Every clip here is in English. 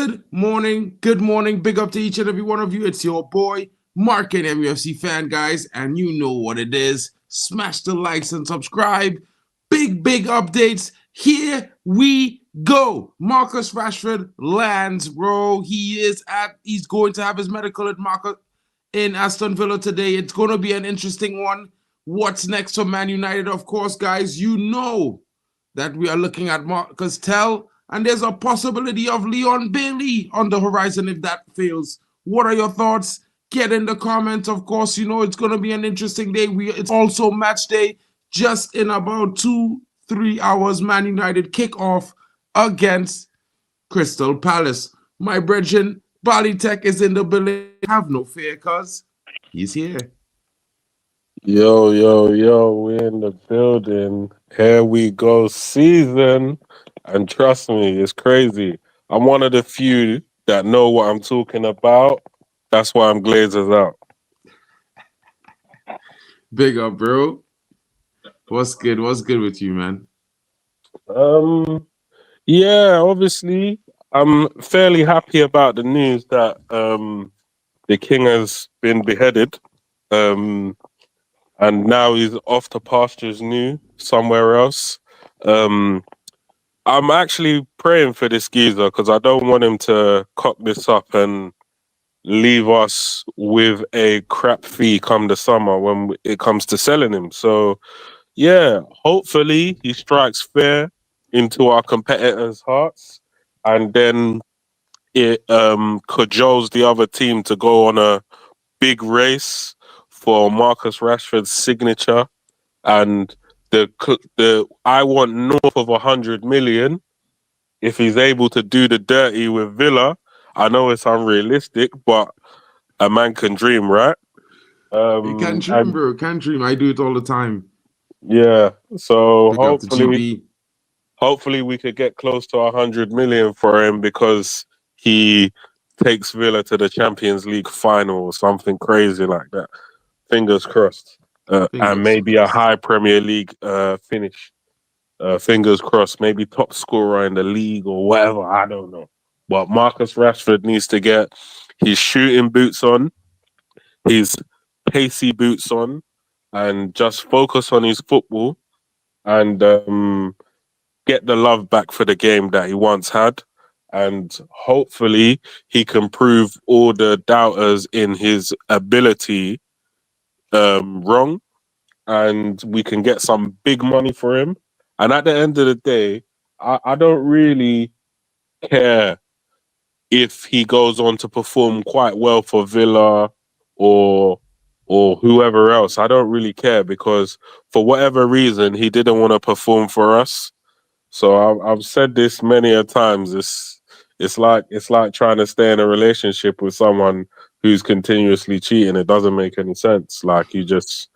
Good morning, big up to each and every one of you. It's your boy, MUFCFAN, guys, and you know what it is. Smash the likes and subscribe. Big updates. Here we go. Marcus Rashford lands, bro. He's going to have his medical at in Aston Villa today. It's going to be an interesting one. What's next for Man United? Of course, guys, you know that we are looking at Marcus TEL, and there's a possibility of Leon Bailey on the horizon if that fails. What are your thoughts? Get in the comments. Of course, you know it's going to be an interesting day. It's also match day. Just in about 2-3 hours, Man United kick off against Crystal Palace. My brethren, Bali Tech is in the building. Have no fear, cuz he's here. Yo, we're in the building. Here we go, season. And trust me, it's crazy. I'm one of the few that know what I'm talking about. That's why I'm Glazers out. Big up, bro. What's good? What's good with you, man? Yeah, obviously, I'm fairly happy about the news that the king has been beheaded. And now he's off to pastures new somewhere else. I'm actually praying for this geezer because I don't want him to cock this up and leave us with a crap fee come the summer when it comes to selling him. So, yeah, hopefully he strikes fair into our competitors' hearts, and then it cajoles the other team to go on a big race for Marcus Rashford's signature. And I want north of 100 million if he's able to do the dirty with Villa. I know it's unrealistic, but a man can dream, right? You can dream, bro. Can dream. I do it all the time. Yeah. So hopefully we could get close to 100 million for him because he takes Villa to the Champions League final or something crazy like that. Fingers crossed. And maybe a high Premier League finish. Fingers crossed. Maybe top scorer in the league or whatever. I don't know. But Marcus Rashford needs to get his shooting boots on, his pacey boots on, and just focus on his football and get the love back for the game that he once had. And hopefully he can prove all the doubters in his ability wrong, and we can get some big money for him. And at the end of the day, I don't really care if he goes on to perform quite well for Villa or whoever else. I don't really care because for whatever reason he didn't want to perform for us. So I've said this many a times. It's like trying to stay in a relationship with someone who's continuously cheating. It doesn't make any sense. Like, you just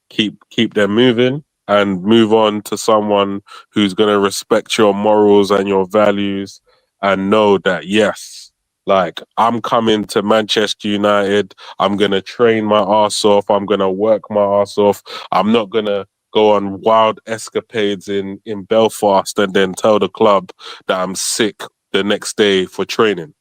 keep them moving and move on to someone who's going to respect your morals and your values and know that, yes, like, I'm coming to Manchester United. I'm going to train my arse off. I'm going to work my arse off. I'm not going to go on wild escapades in Belfast and then tell the club that I'm sick the next day for training.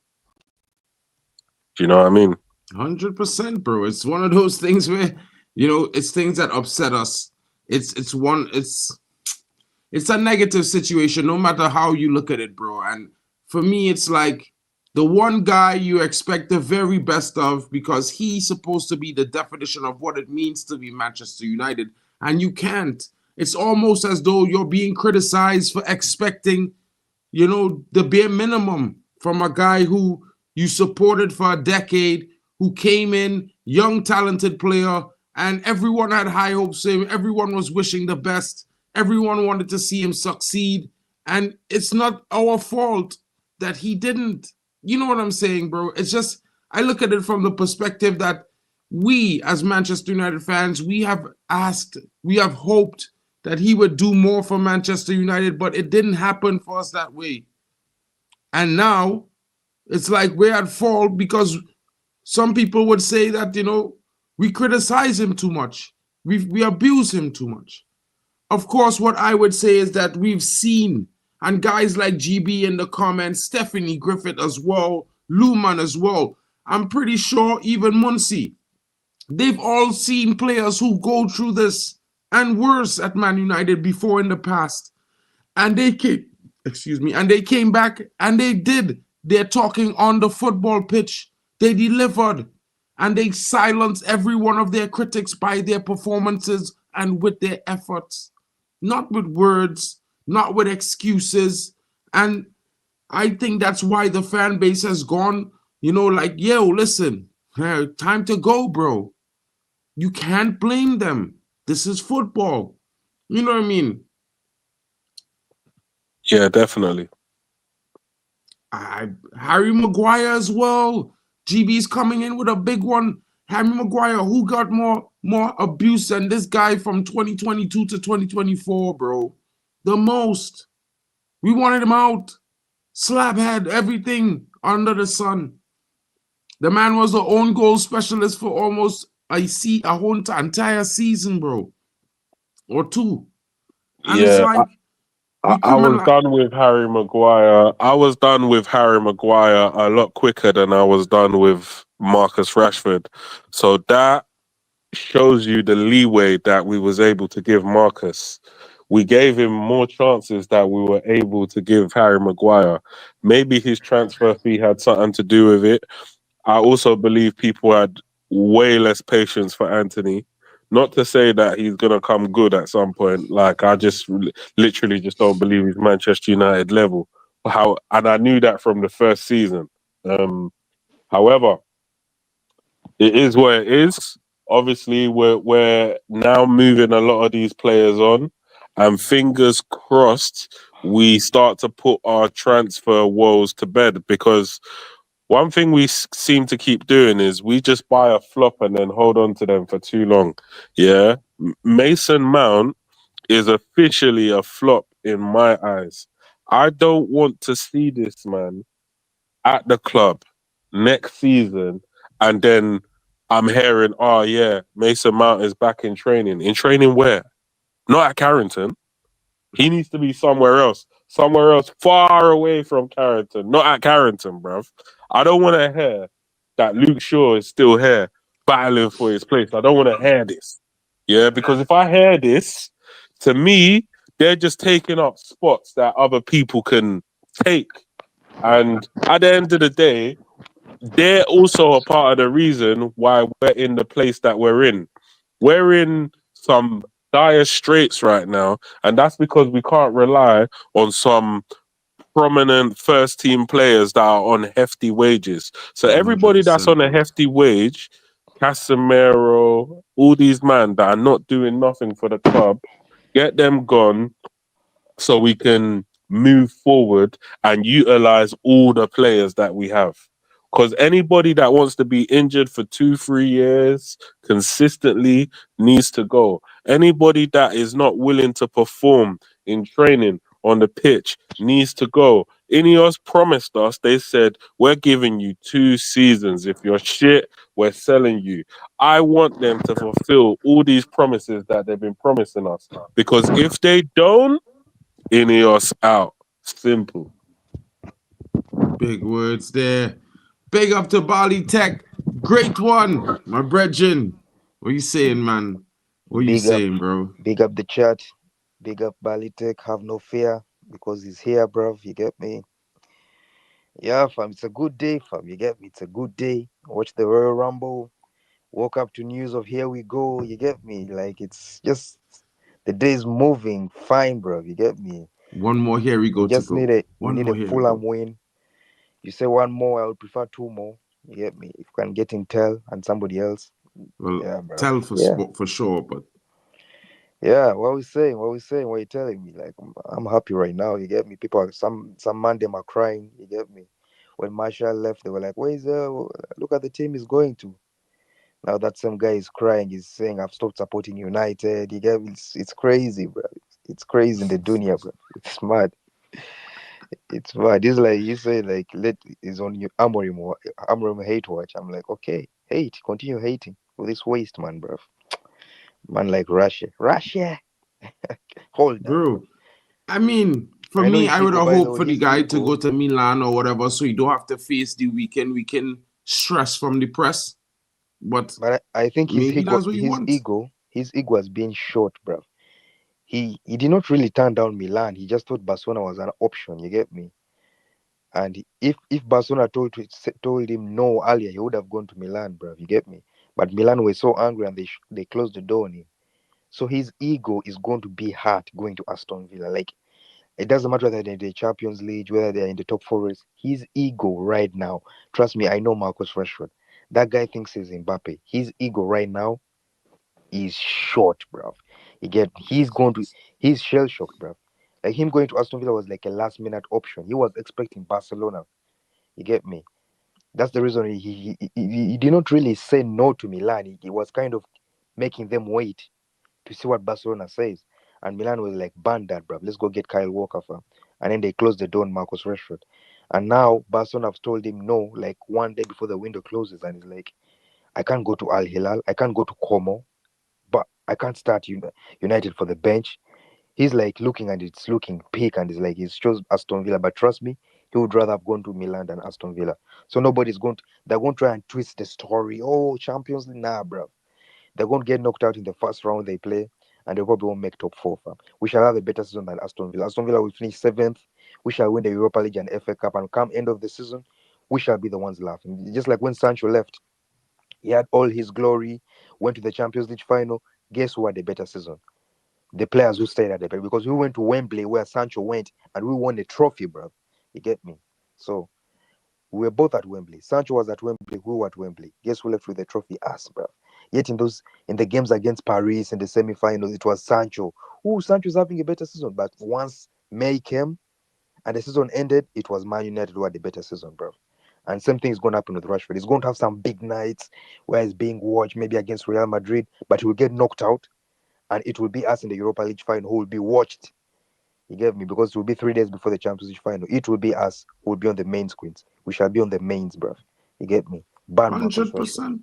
Do you know what I mean? 100%, bro. It's one of those things where, you know, it's things that upset us. It's a negative situation, no matter how you look at it, bro. And for me, it's like the one guy you expect the very best of because he's supposed to be the definition of what it means to be Manchester United, and you can't. It's almost as though you're being criticized for expecting, you know, the bare minimum from a guy who you supported for a decade, who came in, young, talented player, and everyone had high hopes of him. Everyone was wishing the best. Everyone wanted to see him succeed. And it's not our fault that he didn't. You know what I'm saying, bro? It's just, I look at it from the perspective that we, as Manchester United fans, we have hoped that he would do more for Manchester United, but it didn't happen for us that way. And now it's like we're at fault because some people would say that, you know, we criticize him too much. We abuse him too much. Of course, what I would say is that we've seen And guys like GB in the comments, Stephanie Griffith as well, Luman as well. I'm pretty sure even Muncie. They've all seen players who go through this and worse at Man United before in the past. And they came, and they came back and they did. They're talking on the football pitch. They delivered and they silenced every one of their critics by their performances and with their efforts. Not with words, not with excuses. And I think that's why the fan base has gone, like, yo, listen, time to go, bro. You can't blame them. This is football. You know what I mean? Yeah, definitely. Harry Maguire as well. GB's coming in with a big one. Harry Maguire, who got more abuse than this guy from 2022 to 2024, bro? The most. We wanted him out. Slabhead, everything under the sun. The man was the own goal specialist for almost a whole entire season, bro. Or two. And it's Yeah, like, I was done with Harry Maguire. I was done with Harry Maguire a lot quicker than I was done with Marcus Rashford. So that shows you the leeway that we was able to give Marcus. We gave him more chances that we were able to give Harry Maguire. Maybe his transfer fee had something to do with it. I also believe people had way less patience for Anthony. Not to say that he's gonna come good at some point. Like I just literally just don't believe he's Manchester United level. And I knew that from the first season. However, it is what it is. Obviously, we're now moving a lot of these players on, and fingers crossed we start to put our transfer woes to bed, because one thing we seem to keep doing is we just buy a flop and then hold on to them for too long. Yeah. Mason Mount is officially a flop in my eyes. I don't want to see this man at the club next season and then I'm hearing, oh yeah, Mason Mount is back in training. In training where? Not at Carrington. He needs to be somewhere else, far away from Carrington, not at Carrington, bruv. I don't want to hear that Luke Shaw is still here battling for his place. I don't want to hear this. Yeah, because if I hear this, to me, they're just taking up spots that other people can take. And at the end of the day, they're also a part of the reason why we're in the place that we're in. We're in some dire straits right now, and that's because we can't rely on some prominent first team players that are on hefty wages. So everybody that's 100%, on a bro. hefty wage, Casemiro, all these men that are not doing nothing for the club, get them gone so we can move forward and utilize all the players that we have. Because anybody that wants to be injured for 2-3 years consistently needs to go. Anybody that is not willing to perform in training on the pitch needs to go. Ineos promised us, they said, we're giving you 2 seasons. If you're shit, we're selling you. I want them to fulfill all these promises that they've been promising us. Because if they don't, Ineos out. Simple. Big words there. Big up to Bali Tech. Great one, my brethren. What you saying, man? What you Big up, saying, bro? big up the chat. Big up Balitek. Have no fear because he's here, bruv. You get me? Yeah, fam. It's a good day, fam. You get me? It's a good day. Watch the Royal Rumble. Woke up to news of here we go. You get me? Like it's just the day's moving fine, bruv. You get me? One more here we We go to just go. need a we One need more a here we Fulham go. win. You say one more, I would prefer two more. You get me? If we can get in TEL and somebody else. Well, Yeah, bruv. tell Yeah. for sure, but Yeah, what we saying? What we saying? What you telling me? Like I'm happy right now. You get me? People, some man them are crying. You get me? When Marshall left, they were like, "Where is look at the team he's going to." Now that some guy is crying. He's saying, "I've stopped supporting United." You get me? It's crazy, bro. It's crazy in the dunya, bro. It's mad. It's mad. It's like you say, like let is on you. Amorim hate watch. I'm like, okay, hate. Continue hating for this waste, man, bro. Man, like Russia. Hold that. bro, I mean, For I know me, his I would ego, have by the hoped way, for the his guy to ego. go to Milan or whatever, so you don't have to face the weekend stress from the press. But I think maybe that's what you his want. ego, his ego has been short, bro. He did not really turn down Milan. He just thought Barcelona was an option. You get me? And if Barcelona told him no earlier, he would have gone to Milan, bro. You get me? But Milan were so angry and they closed the door on him. So his ego is going to be hurt going to Aston Villa. Like it doesn't matter whether they're in the Champions League, whether they're in the top four race. His ego right now, trust me, I know Marcus Rashford. That guy thinks he's Mbappe. His ego right now is short, bro. He's shell shocked, bro. Like him going to Aston Villa was like a last minute option. He was expecting Barcelona. You get me? That's the reason he did not really say no to Milan. He was kind of making them wait to see what Barcelona says. And Milan was like, ban that, bro. Let's go get Kyle Walker, fam. And then they closed the door on Marcus Rashford. And now Barcelona have told him no, like one day before the window closes. And he's like, I can't go to Al Hilal. I can't go to Como, but I can't start United for the bench. He's like looking and it's looking peak and he's like, he's chose Aston Villa. But trust me, he would rather have gone to Milan than Aston Villa. So they're going to try and twist the story. Oh, Champions League, nah, bro. They're going to get knocked out in the first round they play, and they probably won't make top four. Fam. We shall have a better season than Aston Villa. Aston Villa will finish seventh. We shall win the Europa League and FA Cup, and come end of the season, we shall be the ones laughing. Just like when Sancho left, he had all his glory, went to the Champions League final. Guess who had a better season? The players who stayed at the back, because we went to Wembley where Sancho went, and we won a trophy, bro. You get me? So we were both at Wembley. Sancho was at Wembley. We were at Wembley. Guess who left with the trophy? Us, bro. Yet in the games against Paris in the semi-finals, it was Sancho. Oh, Sancho's having a better season. But once May came and the season ended, it was Man United who had the better season, bro. And same thing is going to happen with Rashford. He's going to have some big nights where he's being watched, maybe against Real Madrid, but he will get knocked out, and it will be us in the Europa League final who will be watched. You get me? Because it will be 3 days before the Champions League final. It will be us who will be on the main screens. We shall be on the mains, bro. You get me? Ban Marcus Rashford. 100%.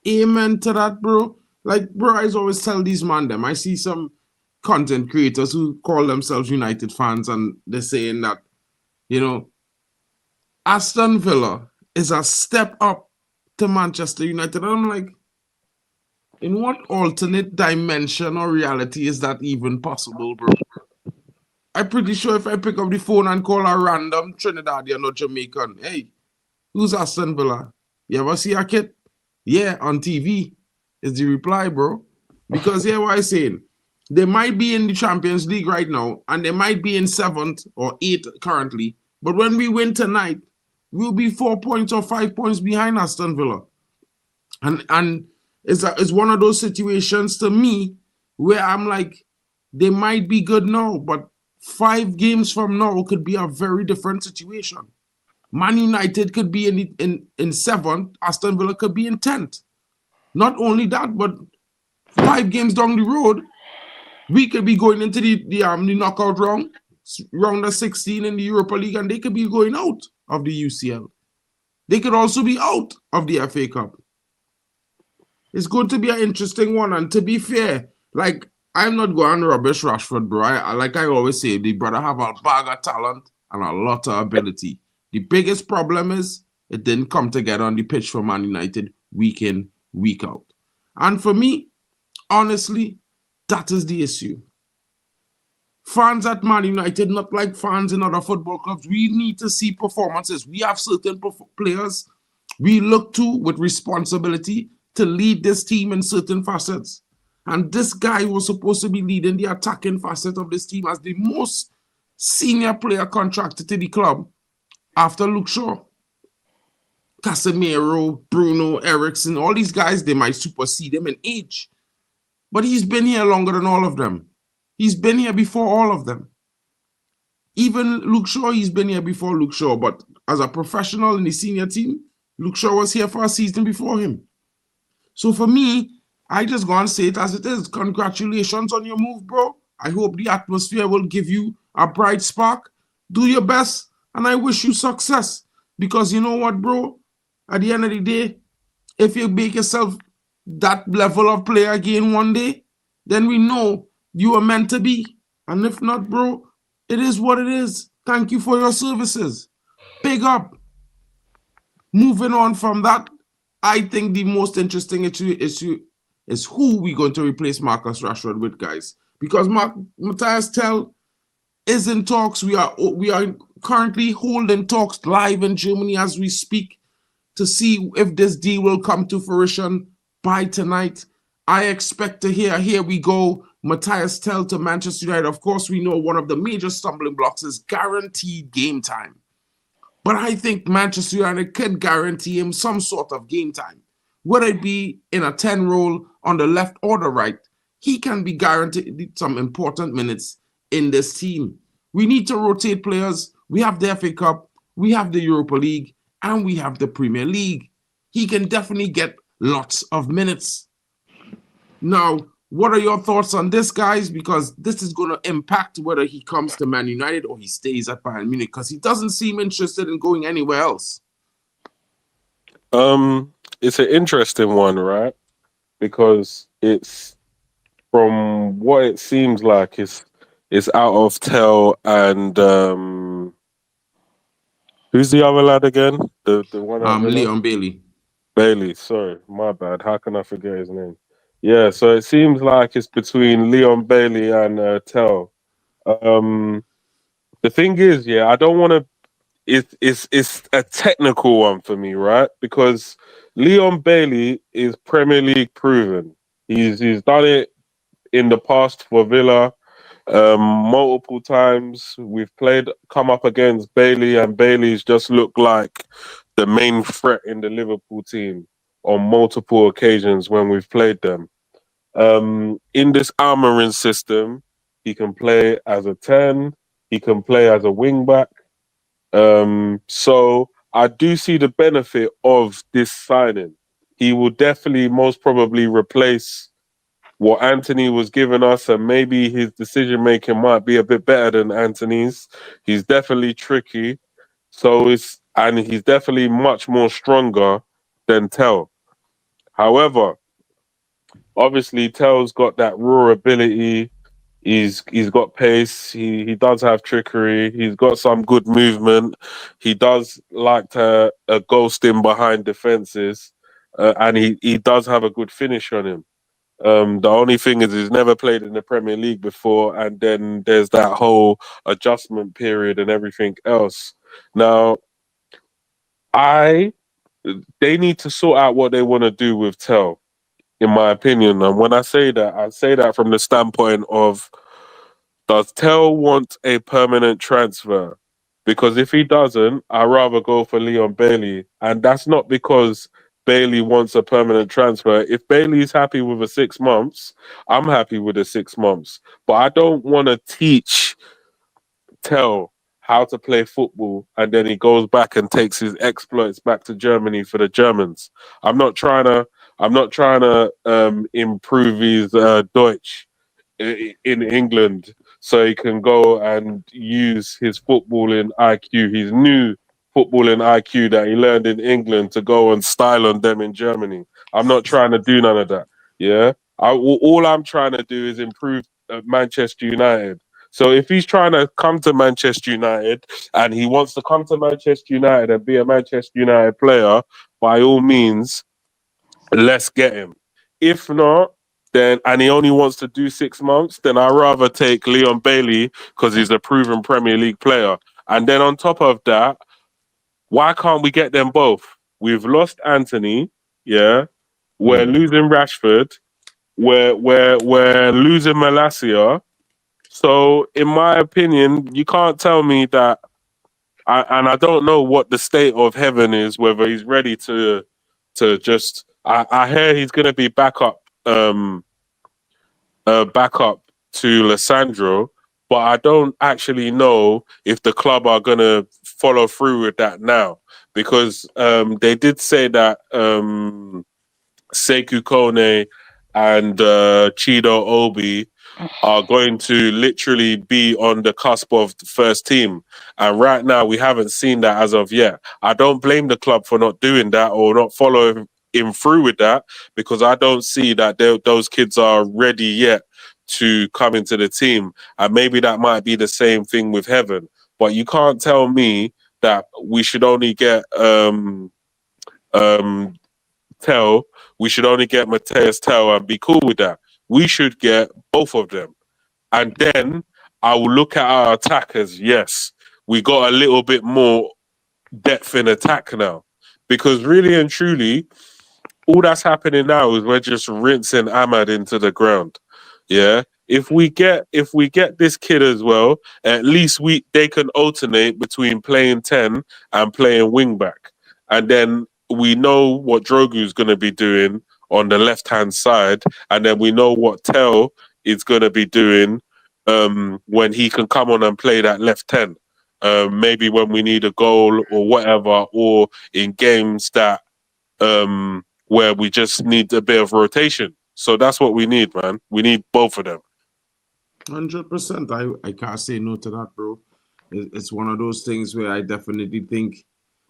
Amen to that, bro. Like, bro, I always tell these man them. I see some content creators who call themselves United fans, and they're saying that, Aston Villa is a step up to Manchester United. And I'm like, in what alternate dimension or reality is that even possible, bro? I'm pretty sure if I pick up the phone and call a random Trinidadian or Jamaican, hey, who's Aston Villa? You ever see a kid? Yeah, on TV is the reply, bro. Because what I'm saying, they might be in the Champions League right now, and they might be in 7th or 8th currently. But when we win tonight, we'll be 4 points or 5 points behind Aston Villa. And it's one of those situations to me where I'm like, they might be good now, but 5 games from now could be a very different situation. Man United could be in 7th, Aston Villa could be in 10th. Not only that, but 5 games down the road, we could be going into the knockout round of 16 in the Europa League, and they could be going out of the UCL. They could also be out of the FA Cup. It's going to be an interesting one, and to be fair, like, I'm not going to rubbish Rashford, bro. Like I always say, the brother have a bag of talent and a lot of ability. The biggest problem is it didn't come together on the pitch for Man United week in, week out. And for me, honestly, that is the issue. Fans at Man United, not like fans in other football clubs, we need to see performances. We have certain players we look to with responsibility to lead this team in certain facets. And this guy was supposed to be leading the attacking facet of this team as the most senior player contracted to the club after Luke Shaw. Casemiro, Bruno, Eriksson, all these guys, they might supersede him in age. But he's been here longer than all of them. He's been here before all of them. Even Luke Shaw, he's been here before Luke Shaw. But as a professional in the senior team, Luke Shaw was here for a season before him. So for me, I just go and say it as it is. Congratulations on your move, bro. I hope the atmosphere will give you a bright spark. Do your best, and I wish you success. Because you know what, bro? At the end of the day, if you make yourself that level of player again one day, then we know you are meant to be. And if not, bro, It is what it is. Thank you for your services. Big up. Moving on from that, I think the most interesting issue is who we're going to replace Marcus Rashford with, guys. Because Matthias TEL is in talks. We are currently holding talks live in Germany as we speak to see if this deal will come to fruition by tonight. I expect to hear, here we go, Matthias TEL to Manchester United. Of course, we know one of the major stumbling blocks is guaranteed game time. But I think Manchester United could guarantee him some sort of game time. Whether it be in a 10 role on the left or the right, he can be guaranteed some important minutes in this team. We need to rotate players. We have the FA Cup, we have the Europa League, and we have the Premier League. He can definitely get lots of minutes. Now, what are your thoughts on this, guys? Because this is going to impact whether he comes to Man United or he stays at Bayern Munich, because he doesn't seem interested in going anywhere else. It's an interesting one, right? Because it's, from what it seems like, it's out of TEL and who's the other lad again? The one at Leon Bailey. Bailey, sorry, my bad. How can I forget his name? Yeah, so it seems like it's between Leon Bailey and TEL. The thing is, yeah, I don't want to. It's a technical one for me, right? Because Leon Bailey is Premier League proven. He's done it in the past for Villa multiple times. We've come up against Bailey, and Bailey's just looked like the main threat in the Liverpool team on multiple occasions when we've played them. In this Almiron system, he can play as a 10, he can play as a wing back. So I do see the benefit of this signing. He will definitely, most probably, replace what Anthony was giving us, and maybe his decision making might be a bit better than Anthony's. He's definitely tricky, and he's definitely much more stronger than TEL. However, obviously TEL's got that raw ability. He's got pace. He does have trickery. He's got some good movement. He does like to ghost in behind defenses, and he does have a good finish on him. The only thing is he's never played in the Premier League before, and then there's that whole adjustment period and everything else. Now, they need to sort out what they want to do with TEL, in my opinion. And when I say that from the standpoint of, does TEL want a permanent transfer? Because if he doesn't, I'd rather go for Leon Bailey. And that's not because Bailey wants a permanent transfer. If Bailey's happy with a 6 months, I'm happy with the 6 months. But I don't want to teach TEL how to play football and then he goes back and takes his exploits back to Germany for the Germans. I'm not trying to improve his Deutsch in England so he can go and use his footballing IQ, his new footballing IQ that he learned in England, to go and style on them in Germany. I'm not trying to do none of that. Yeah, all I'm trying to do is improve Manchester United. So if he's trying to come to Manchester United and he wants to come to Manchester United and be a Manchester United player, by all means, let's get him. If not, then, and he only wants to do 6 months, then I'd rather take Leon Bailey because he's a proven Premier League player. And then on top of that, why can't we get them both? We've lost Anthony, yeah. We're losing Rashford. We're losing Malacia. So, in my opinion, you can't tell me that. I don't know what the state of heaven is, whether he's ready to just. I hear he's going to be backup to Lissandro, but I don't actually know if the club are going to follow through with that now, because they did say that Sekou Kone and Chido Obi are going to literally be on the cusp of the first team. And right now, we haven't seen that as of yet. I don't blame the club for not doing that or not following him through with that, because I don't see that those kids are ready yet to come into the team. And maybe that might be the same thing with Heaven. But you can't tell me that we should only get TEL, we should only get Mateus TEL and be cool with that. We should get both of them. And then I will look at our attackers. Yes, we got a little bit more depth in attack now. Because really and truly, all that's happening now is we're just rinsing Ahmad into the ground. Yeah. If we get this kid as well, at least they can alternate between playing 10 and playing wing back. And then we know what Drogu's gonna be doing on the left hand side, and then we know what TEL is gonna be doing when he can come on and play that left 10. Maybe when we need a goal or whatever, or in games that where we just need a bit of rotation. So that's what we need, man. We need both of them. 100%. I can't say no to that, bro. It's one of those things where I definitely think,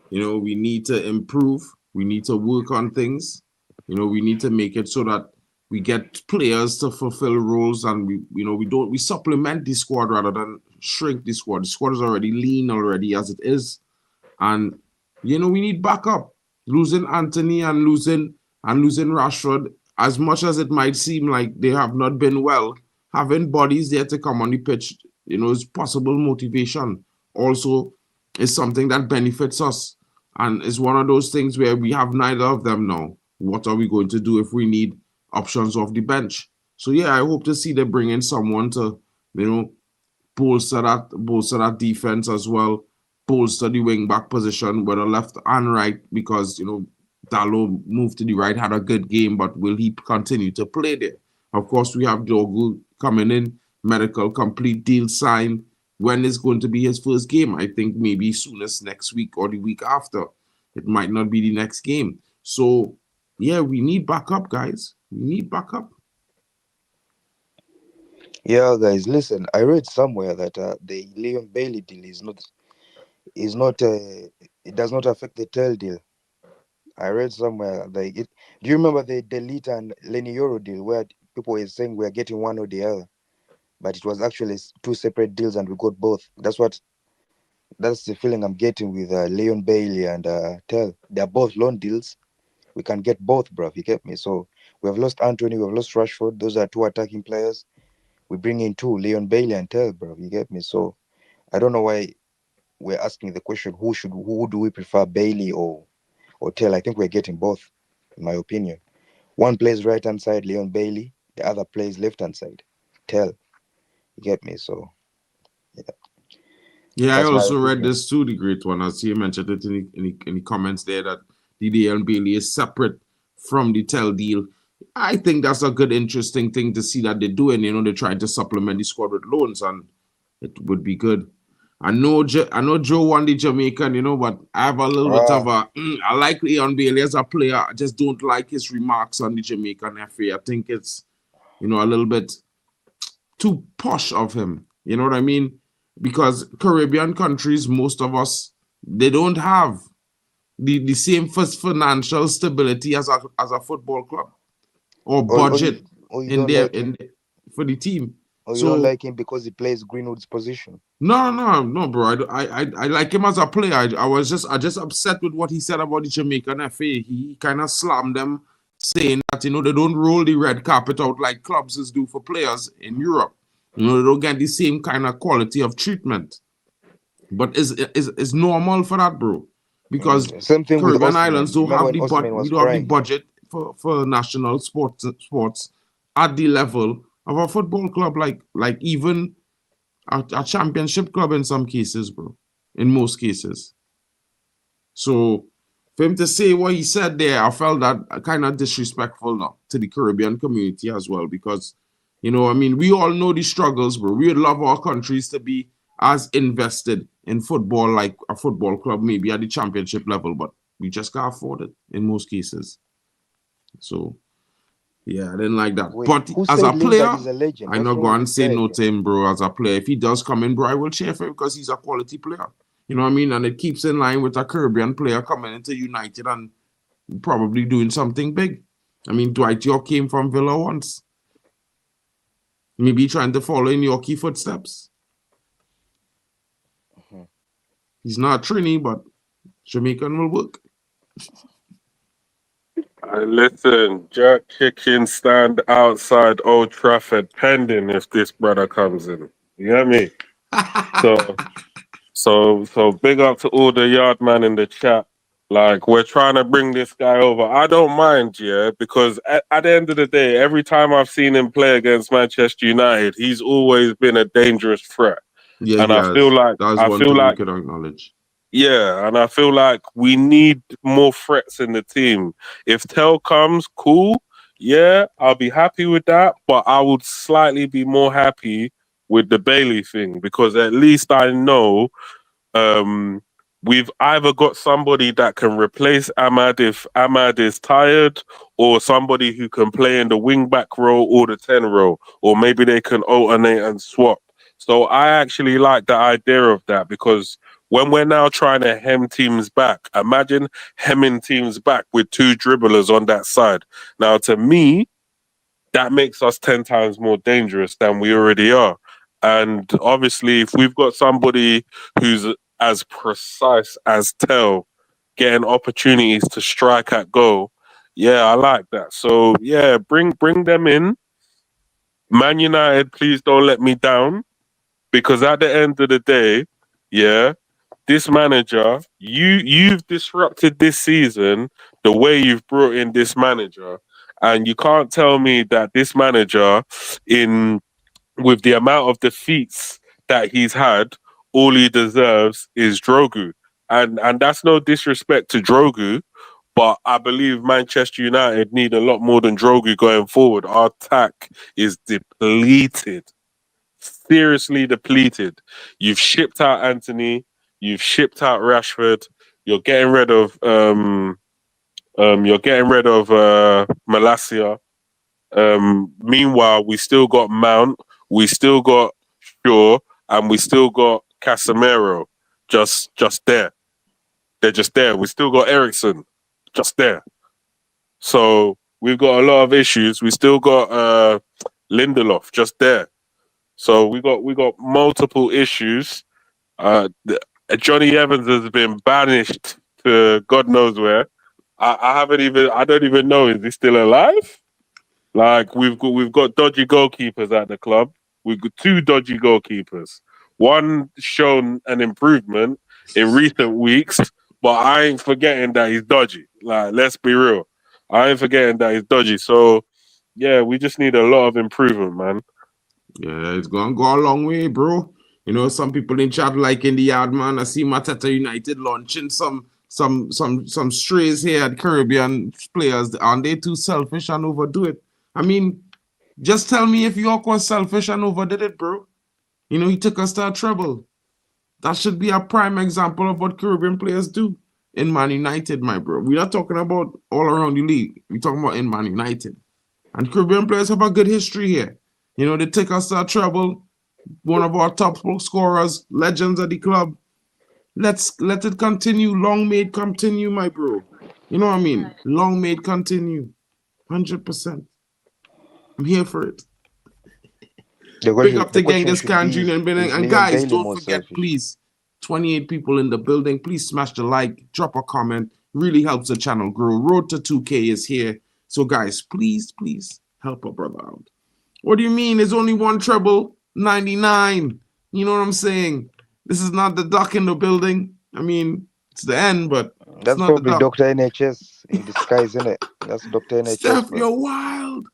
we need to improve. We need to work on things. We need to make it so that we get players to fulfill roles, and we supplement the squad rather than shrink the squad. The squad is already lean already as it is, and we need backup. Losing Anthony and losing Rashford, as much as it might seem like they have not been well, having bodies there to come on the pitch, is possible motivation. Also, is something that benefits us, and it's one of those things where we have neither of them now. What are we going to do if we need options off the bench? So yeah, I hope to see them bring in someone to, bolster that defense as well, bolster the wing back position, whether left and right, because Dalot moved to the right, had a good game, but will he continue to play there? Of course, we have Dogu coming in, medical complete, deal signed. When is going to be his first game? I think maybe soonest next week or the week after. It might not be the next game. So yeah, we need backup, guys. We need backup. Yeah, guys, listen. I read somewhere that the Leon Bailey deal it does not affect the TEL deal. I read somewhere like it. Do you remember the Delete and Lenny Euro deal where people were saying we are getting one or the other, but it was actually two separate deals and we got both. That's the feeling I'm getting with Leon Bailey and TEL. They're both loan deals. We can get both, bro. You get me? So we have lost Anthony, we have lost Rashford. Those are two attacking players. We bring in two, Leon Bailey and TEL, bro. You get me? So I don't know why we're asking the question, who do we prefer, Bailey or TEL? I think we're getting both, in my opinion. One plays right hand side, Leon Bailey. The other plays left hand side, TEL. You get me? So yeah. Yeah, I also read this too, the great one, as you mentioned it in the comments there, that Leon Bailey is separate from the TEL deal. I think that's a good, interesting thing to see that they're doing. They're trying to supplement the squad with loans, and it would be good. I know Joe won the Jamaican, but I have a little bit of I like Leon Bailey as a player. I just don't like his remarks on the Jamaican FA. I think it's, a little bit too posh of him. You know what I mean? Because Caribbean countries, most of us, they don't have the same financial stability as a football club or budget for the team. Or you don't like him because he plays Greenwood's position? No, bro. I like him as a player. I just upset with what he said about the Jamaican FA. He kind of slammed them, saying that they don't roll the red carpet out like clubs do for players in Europe. They don't get the same kind of quality of treatment. But it's normal for that, bro. Because same thing Caribbean with Islands don't have the budget for national sports at the level of a football club, like even a championship club in some cases, bro. In most cases. So for him to say what he said there, I felt that kind of disrespectful now to the Caribbean community as well, because we all know the struggles, bro. We would love our countries to be as invested in football like a football club, maybe at the championship level, but we just can't afford it in most cases. So yeah, I didn't like that. But as a player, I'm not going to say no to him, bro. As a player, if he does come in, bro, I will cheer for him because he's a quality player. You know what I mean? And it keeps in line with a Caribbean player coming into United and probably doing something big. I mean, Dwight York came from Villa once. Maybe trying to follow in your key footsteps. He's not Trini, but Jamaican will work. Listen, jerk chicken stand outside Old Trafford pending if this brother comes in. You get me? So big up to all the yard man in the chat. Like, we're trying to bring this guy over. I don't mind, yeah, because at the end of the day, every time I've seen him play against Manchester United, he's always been a dangerous threat. Yeah, and I feel like we could acknowledge. Yeah, and I feel like we need more threats in the team. If TEL comes, cool. Yeah, I'll be happy with that, but I would slightly be more happy with the Bailey thing because at least I know we've either got somebody that can replace Ahmad if Ahmad is tired, or somebody who can play in the wing back role or the 10 role, or maybe they can alternate and swap. So I actually like the idea of that because when we're now trying to hem teams back, imagine hemming teams back with 2 dribblers on that side. Now, to me, that makes us 10 times more dangerous than we already are. And obviously, if we've got somebody who's as precise as TEL getting opportunities to strike at goal, yeah, I like that. So yeah, bring them in. Man United, please don't let me down. Because at the end of the day, yeah, this manager, you've disrupted this season the way you've brought in this manager. And you can't tell me that this manager, in with the amount of defeats that he's had, all he deserves is Drogu. And that's no disrespect to Drogu, but I believe Manchester United need a lot more than Drogu going forward. Our attack is depleted, seriously depleted. You've shipped out Anthony, you've shipped out Rashford, you're getting rid of Malacia. Meanwhile, we still got Mount, we still got Shaw, and we still got Casemiro. Just there. They're just there. We still got Ericsson, just there. So we've got a lot of issues. We still got Lindelof, just there. So we got multiple issues. Johnny Evans has been banished to God knows where. I don't even know, is he still alive? Like we've got dodgy goalkeepers at the club. We've got 2 dodgy goalkeepers. One shown an improvement in recent weeks, but I ain't forgetting that he's dodgy. Like, let's be real. I ain't forgetting that he's dodgy. So yeah, we just need a lot of improvement, man. Yeah, it's gonna go a long way, bro. You know, some people in chat like in the yard, man. I see Mateta United launching some strays here at Caribbean players. Aren't they too selfish and overdo it? I mean, just tell me if York was selfish and overdid it, bro. You know, he took us to a treble. That should be a prime example of what Caribbean players do in Man United, my bro. We're not talking about all around the league. We're talking about in Man United. And Caribbean players have a good history here. You know, they take us to a treble. One of our top scorers, legends of the club. Let it continue. Long may it continue, my bro. You know what I mean? Long may it continue. 100%. I'm here for it. Big up to Genghis Khan Jr. And guys, don't forget, please, 28 people in the building. Please smash the like, drop a comment. Really helps the channel grow. Road to 2K is here. So, guys, please help a brother out. What do you mean? There's only one treble, 99. You know what I'm saying? This is not the duck in the building. I mean, it's the end, but that's not probably Dr. NHS in disguise, isn't it? That's Dr. NHS. Steph, you're wild.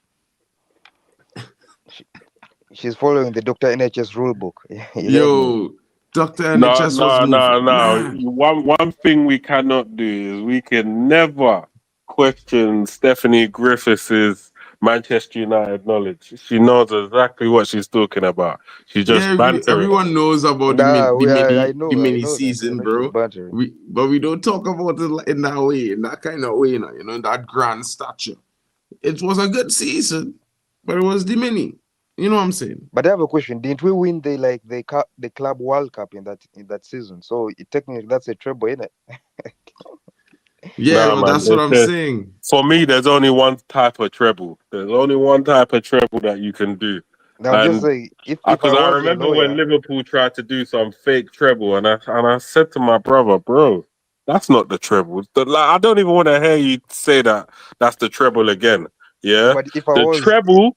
She's following the Dr. NHS rule book. Yo, Dr. NHS No. One thing we cannot do is we can never question Stephanie Griffiths' Manchester United knowledge. She knows exactly what she's talking about. She just bantering. Everyone knows about the mini season, bro. But we don't talk about it in that way, in that kind of way, you know, in that grand stature. It was a good season, but it was the mini. You know what I'm saying? But I have a question. Didn't we win the Club World Cup in that season? So technically that's a treble, isn't it? Yeah, that's what I'm saying. For me, there's only one type of treble. There's only one type of treble that you can do. Now just say if I Because I was a remember when lawyer, Liverpool tried to do some fake treble, and I said to my brother, bro, that's not the treble. I don't even want to hear you say that that's the treble again. Yeah, but if I the was, treble.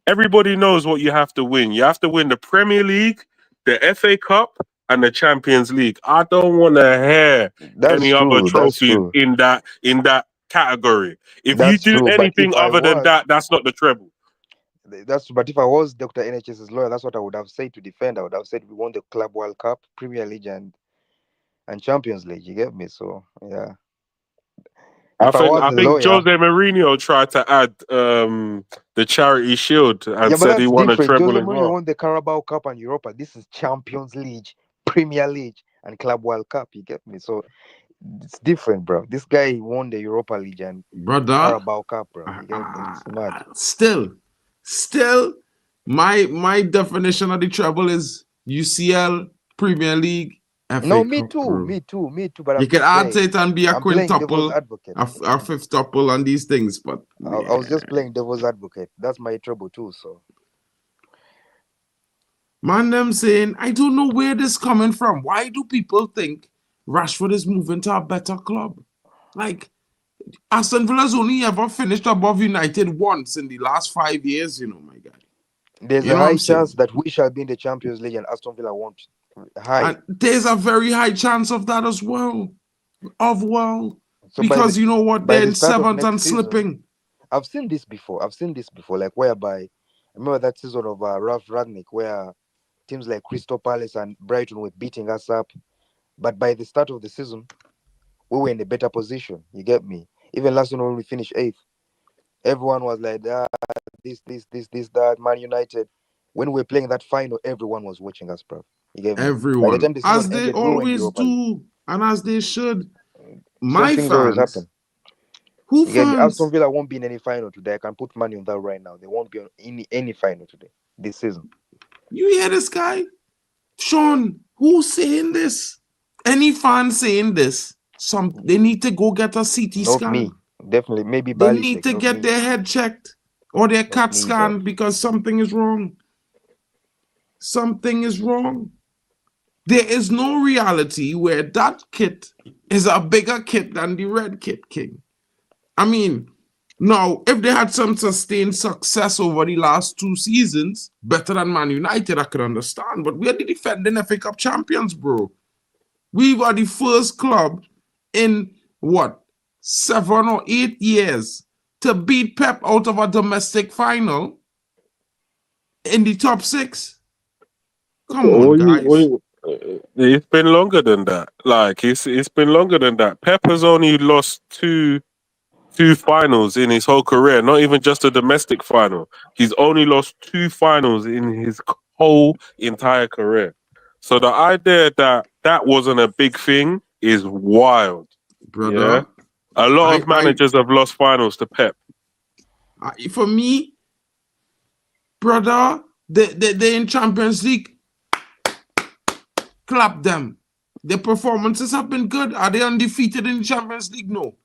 Everybody knows what you have to win. You have to win the Premier League, the FA Cup, and the Champions League. I don't want to hear that's any other true. That's trophies true. in that category. If you That's do true. But anything if I other than was, that, that's not the treble. but if I was Dr. NHS's lawyer, that's what I would have said to defend. I would have said we won the Club World Cup, Premier League, and Champions League. You get me? So yeah. I If I think was I a think lawyer, Jose Mourinho tried to add the Charity Shield and yeah, but said he that's won a different. treble Jose as Mourinho well. won the Carabao Cup and Europa. This is Champions League, Premier League, and Club World Cup. You get me? So it's different, bro. This guy won the Europa League and brother. Carabao Cup, bro. You get me? It's mad. Still, my definition of the treble is UCL, Premier League, FA No, me Cup, too, bro. me too, me too. But You I'm can just add to saying, it and be a I'm playing devil's quintuple, advocate. a fifth tuple, and these things, but I was just yeah. playing devil's advocate. That's my trouble too. So Man, them saying, I don't know where this coming from. Why do people think Rashford is moving to a better club? Like, Aston Villa's only ever finished above United once in the last 5 years, my guy. there's You a know what high I'm chance saying? that we shall be in the Champions League and Aston Villa won't. High. And there's a very high chance of that as well. So Because you know what? by They're the in start of seventh and next season, slipping. I've seen this before. Like whereby I remember that season of Ralph Ragnick where teams like Crystal Palace and Brighton were beating us up, but by the start of the season, we were in a better position. You get me? Even last season when we finished eighth, everyone was like, that. Man United. When we were playing that final, everyone was watching us, bro. You get me? By the Everyone. time the season As they ended, we were in the always Europa League. do. And as they should. Same My things always fans. happen. Who You get me? Aston fans? Villa won't be in any final today. I can put money on that right now. They won't be on any final today this season. You hear this guy? Sean, who's saying this? Any fan saying this? They need to go get a CT Not scan. me. Definitely. Maybe They Bali need check. to Not get me. their head checked or their Not CAT me, bro. scan because something is wrong. Something is wrong. There is no reality where that kit is a bigger kit than the red kit, King. I mean, now, if they had some sustained success over the last 2 seasons, better than Man United, I could understand. But we are the defending FA Cup champions, bro. We were the first club in, 7 or 8 years to beat Pep out of a domestic final in the top 6. Come on, guys. It's been longer than that. Like it's been longer than that. Pep has only lost two finals in his whole career, not even just a domestic final. He's only lost 2 finals in his whole entire career. So the idea that that wasn't a big thing is wild. Yeah, Brother, a lot I, of I, managers have lost finals to Pep. for me, brother, they in Champions League, clap them. Their performances have been good. Are they undefeated in the Champions League? No.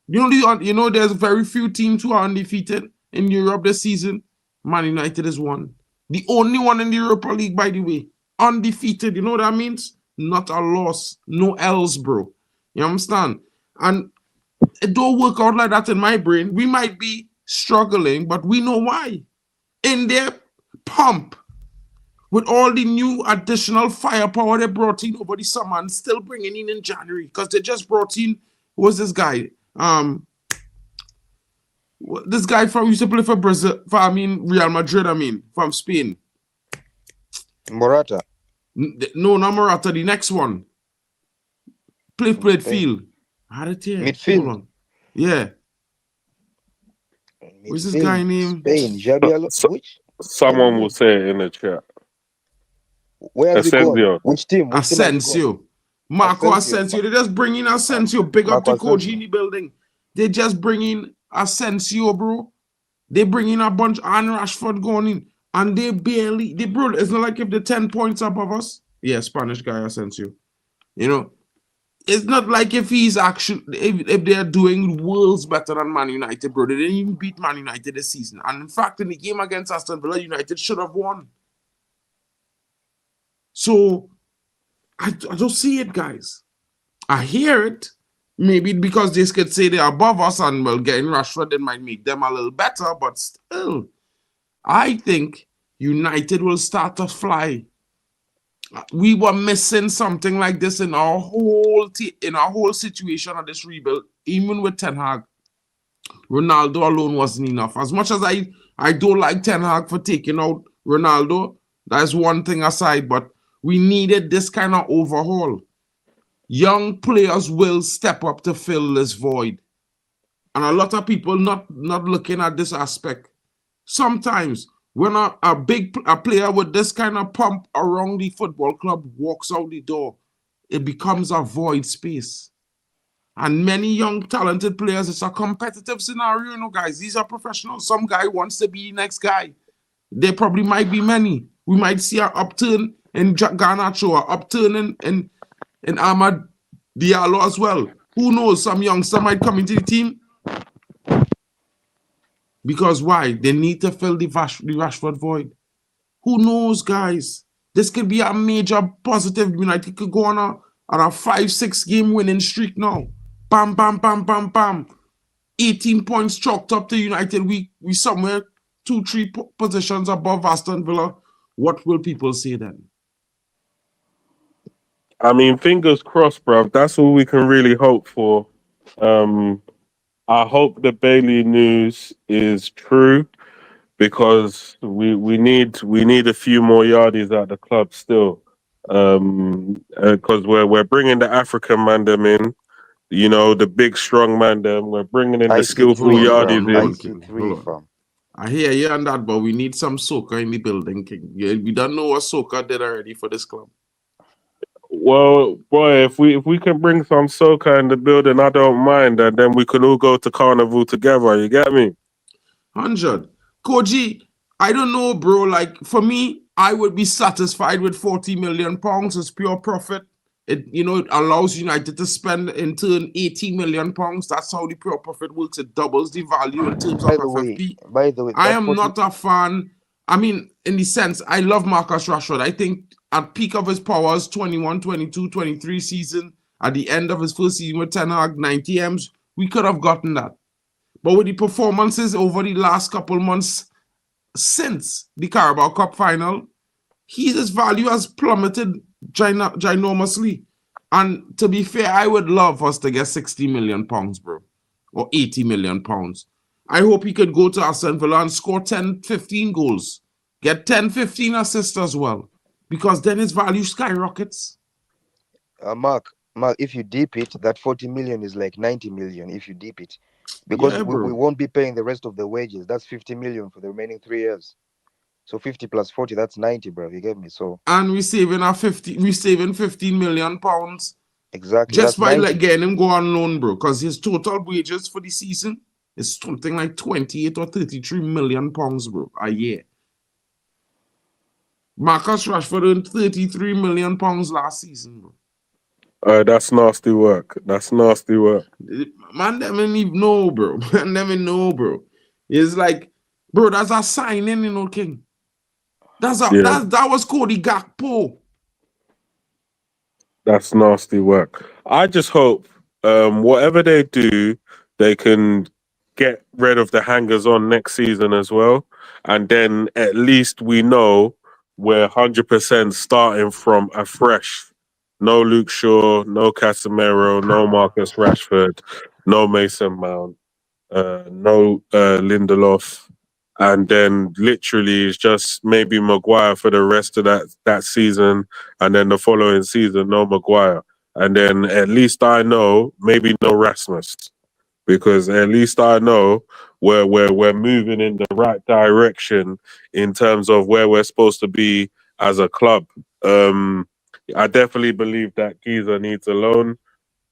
There's very few teams who are undefeated in Europe this season. Man United is one. The only one in the Europa League, by the way. Undefeated. You know what that means? Not a loss. No L's, bro. You understand? And it don't work out like that in my brain. We might be struggling, but we know why. In their pump, with all the new additional firepower they brought in over the summer and still bringing in January, because they just brought in, who was this guy? This guy from used to play for Brazil, Real Madrid, from Spain. Morata. No, not Morata, the next one. Played field. I had it here. Midfield. Hold on. Yeah. Midfield. What's this guy name? Spain. Xabi Which? Someone will say it in the chat. Where has he gone? Asensio. Which team? Asensio. Marco Asensio. They just bring in Asensio. Big up to Koji in the building. They just bring in Asensio, bro. They bring in a bunch and Rashford going in. And bro, it's not like if they're 10 points above us. Yeah, Spanish guy Asensio. it's not like if he's actually if they're doing worlds better than Man United, bro. They didn't even beat Man United this season. And in fact, in the game against Aston Villa, United should have won. So I don't see it, guys. I hear it. Maybe because they could say they're above us and well, getting Rashford, it might make them a little better, but still, I think United will start to fly. We were missing something like this in our whole situation of this rebuild, even with Ten Hag. Ronaldo alone wasn't enough. As much as I don't like Ten Hag for taking out Ronaldo, that's one thing aside, but we needed this kind of overhaul. Young players will step up to fill this void. And a lot of people not looking at this aspect. Sometimes when a player with this kind of pump around the football club walks out the door, it becomes a void space. And many young, talented players, it's a competitive scenario, you know, guys. These are professionals. Some guy wants to be the next guy. There probably might be many. We might see an upturn in Garnacho, an upturn in Ahmad Diallo as well. Who knows? Some youngster might come into the team. Because why? They need to fill the Rashford void. Who knows, guys? This could be a major positive. United could go on a 5-6 game winning streak now. Bam, bam, bam, bam, bam. 18 points chalked up to United. We somewhere 2-3 positions above Aston Villa. What will people say then? I mean, fingers crossed, bruv. That's all we can really hope for. I hope the Bailey news is true because we need a few more yardies at the club still. Because we're bringing the African man them in, you know, the big strong man them. We're bringing in the skillful yardies in. I hear you on that, but we need some soccer in the building, King. We don't know what soccer did already for this club. Well, boy, if we can bring some soca in the building, I don't mind, and then we can all go to carnival together. You get me? 100. Koji, I don't know, bro. Like for me, I would be satisfied with £40 million as pure profit. It allows United to spend in turn £80 million. That's how the pure profit works. It doubles the value in terms of FFP. By the way, I am not a fan. I mean, in the sense, I love Marcus Rashford. I think at peak of his powers, 21, 22, 23 season, at the end of his first season with Ten Hag, 90 M's, we could have gotten that. But with the performances over the last couple months since the Carabao Cup final, his value has plummeted ginormously. And to be fair, I would love us to get £60 million, bro, or £80 million. I hope he could go to Aston Villa and score 10, 15 goals. Get 10, 15 assists as well. Because then his value skyrockets. Mark, if you deep it, that 40 million is like 90 million if you deep it. Because we won't be paying the rest of the wages. That's 50 million for the remaining 3 years. So 50 plus 40, that's 90, bro. You get me? So and we're saving £15 million. Exactly. Just by like getting him go on loan, bro. Because his total wages for the season is something like 28 or 33 million pounds, bro, a year. Marcus Rashford earned 33 million pounds last season, bro. That's nasty work. That's nasty work. Man, them ain't even know, bro. Man, them ain't know, bro. It's like, bro, that's a signing, you know, King. That was Cody Gakpo. That's nasty work. I just hope whatever they do, they can get rid of the hangers on next season as well. And then at least we know we're 100% starting from afresh. No Luke Shaw, no Casemiro, no Marcus Rashford, no Mason Mount, no Lindelof. And then literally it's just maybe Maguire for the rest of that season, and then the following season no Maguire, and then at least I know maybe no Rasmus, because at least I know we're moving in the right direction in terms of where we're supposed to be as a club. I definitely believe that Giza needs a loan,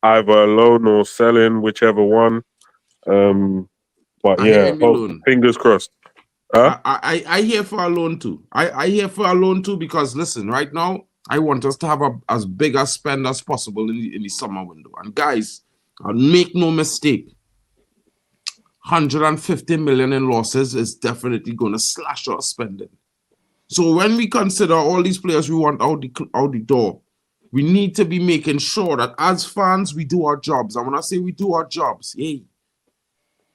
either a loan or selling, whichever one. But fingers crossed. Huh? I hear for a loan too. I hear for a loan too because listen, right now I want us to have as big a spend as possible in the summer window. And guys, make no mistake, 150 million in losses is definitely going to slash our spending. So when we consider all these players we want out the door, we need to be making sure that as fans, we do our jobs. And when I say we do our jobs, hey,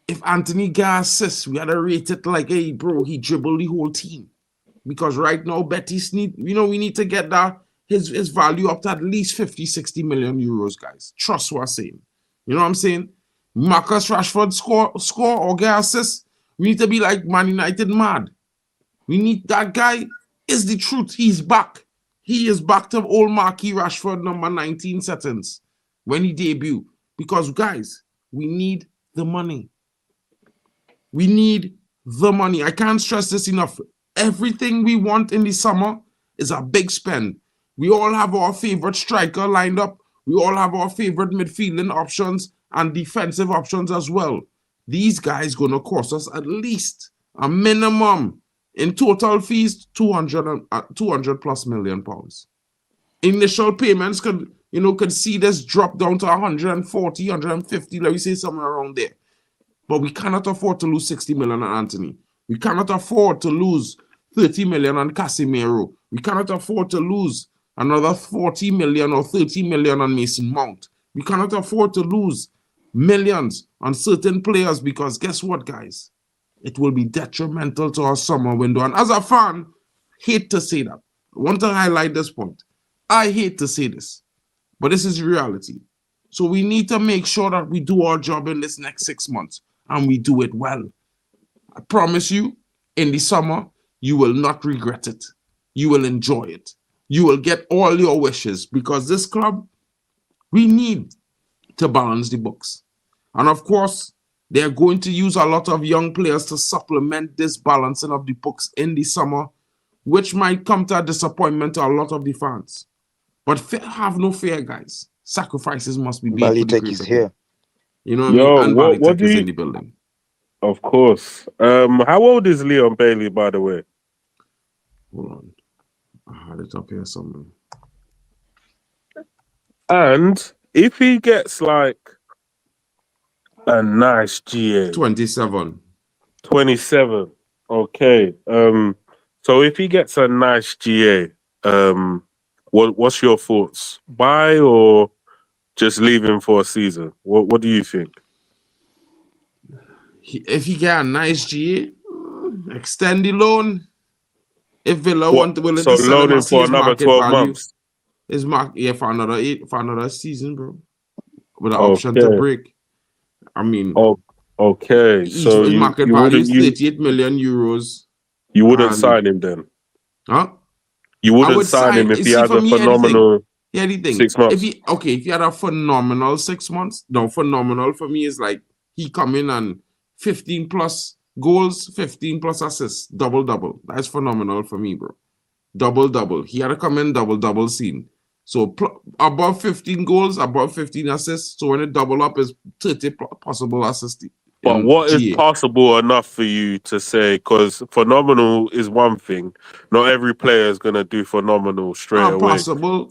if Anthony got assists, we had to rate it like, hey, bro, he dribbled the whole team. Because right now, Betis we need to get his value up to at least 50, 60 million euros, guys. Trust what I'm saying. You know what I'm saying? Marcus Rashford score or get assists. We need to be like Man United mad. We need that guy is the truth. He's back. He is back to old Marquis Rashford number 19 settings when he debuted. Because, guys, we need the money. We need the money. I can't stress this enough. Everything we want in the summer is a big spend. We all have our favorite striker lined up. We all have our favorite midfielding options and defensive options as well. These guys going to cost us at least a minimum in total fees, 200 plus million pounds. Initial payments could see this drop down to 140, 150, let me say somewhere around there. But we cannot afford to lose 60 million on Anthony. We cannot afford to lose 30 million on Casemiro. We cannot afford to lose another 40 million or 30 million on Mason Mount. We cannot afford to lose millions on certain players because guess what, guys? It will be detrimental to our summer window. And as a fan, hate to say that. I want to highlight this point. I hate to say this, but this is reality. So we need to make sure that we do our job in this next 6 months and we do it well. I promise you, in the summer, you will not regret it. You will enjoy it. You will get all your wishes because this club, we need to balance the books. And of course, they're going to use a lot of young players to supplement this balancing of the books in the summer, which might come to a disappointment to a lot of the fans. But have no fear, guys. Sacrifices must be made. Balitek is here. You know what I mean? And what is in the building. Of course. How old is Leon Bailey, by the way? Hold on. I had it up here somewhere. And if he gets like a nice GA. 27. 27. Okay. So if he gets a nice GA, what's your thoughts? Buy or just leave him for a season? What do you think? If he get a nice GA, extend the loan. If Villa willing to sell him for another 12 months. His for another season, bro. With an option to break. I mean, okay. So his market value is 38 million euros. You wouldn't sign him then? Huh? You wouldn't sign him if he has a phenomenal 6 months. If he had a phenomenal 6 months, no, phenomenal for me is like he come in and 15 plus goals, 15 plus assists, double. That's phenomenal for me, bro. Double. He had to come in double scene. So above 15 goals, above 15 assists. So when it double up is 30 possible assists. But what is possible enough for you to say? Because phenomenal is one thing. Not every player is going to do phenomenal straight away. Possible.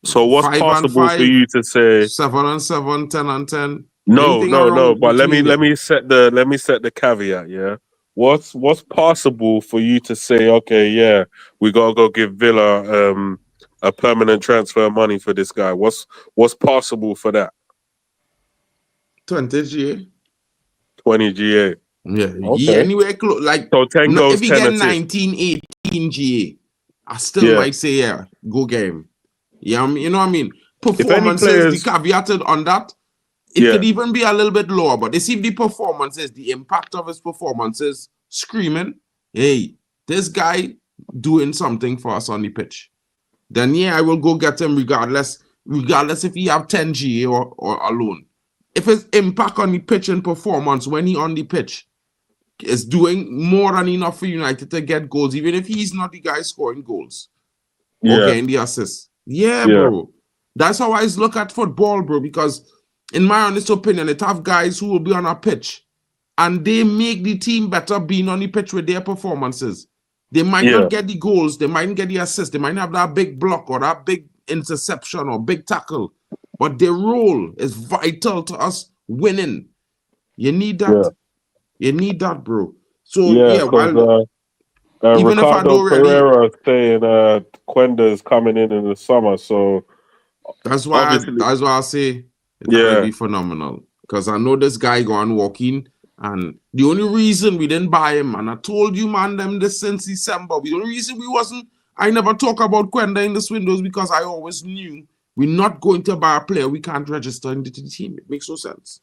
So what's possible for you to say? 7 and 7, 10 and 10. No. But let me set the caveat. Yeah. What's possible for you to say? Okay, yeah, we gotta go give Villa a permanent transfer money for this guy. What's possible for that? 20 GA. 20 GA. Yeah. Okay. Anywhere close, like so 10 goals, if he 10 get assists. 19, 18 GA, I still might say go get him. Yeah, you know what I mean? Performances, the caveated on that. It could even be a little bit lower, but they see the performances, the impact of his performances, screaming, hey, this guy doing something for us on the pitch. Then I will go get him regardless if he have 10 GA or alone. If his impact on the pitch and performance when he on the pitch is doing more than enough for United to get goals, even if he's not the guy scoring goals or getting the assists. Yeah, bro. That's how I look at football, bro, because in my honest opinion, it have guys who will be on a pitch and they make the team better being on the pitch with their performances. They might not get the goals, they mightn't get the assist, they might have that big block or that big interception or big tackle, but their role is vital to us winning. You need that. Yeah. You need that, bro. So Yeah, yeah, because even if I Ricardo don't really, Pereira is saying Quenda's coming in the summer, so that's why obviously, I say it's gonna yeah, be phenomenal. Because I know this guy going walking, and the only reason we didn't buy him, and I told you, man, them this since December. The only reason we wasn't, I never talk about Quenda in this window is because I always knew we're not going to buy a player we can't register into the team. It makes no sense.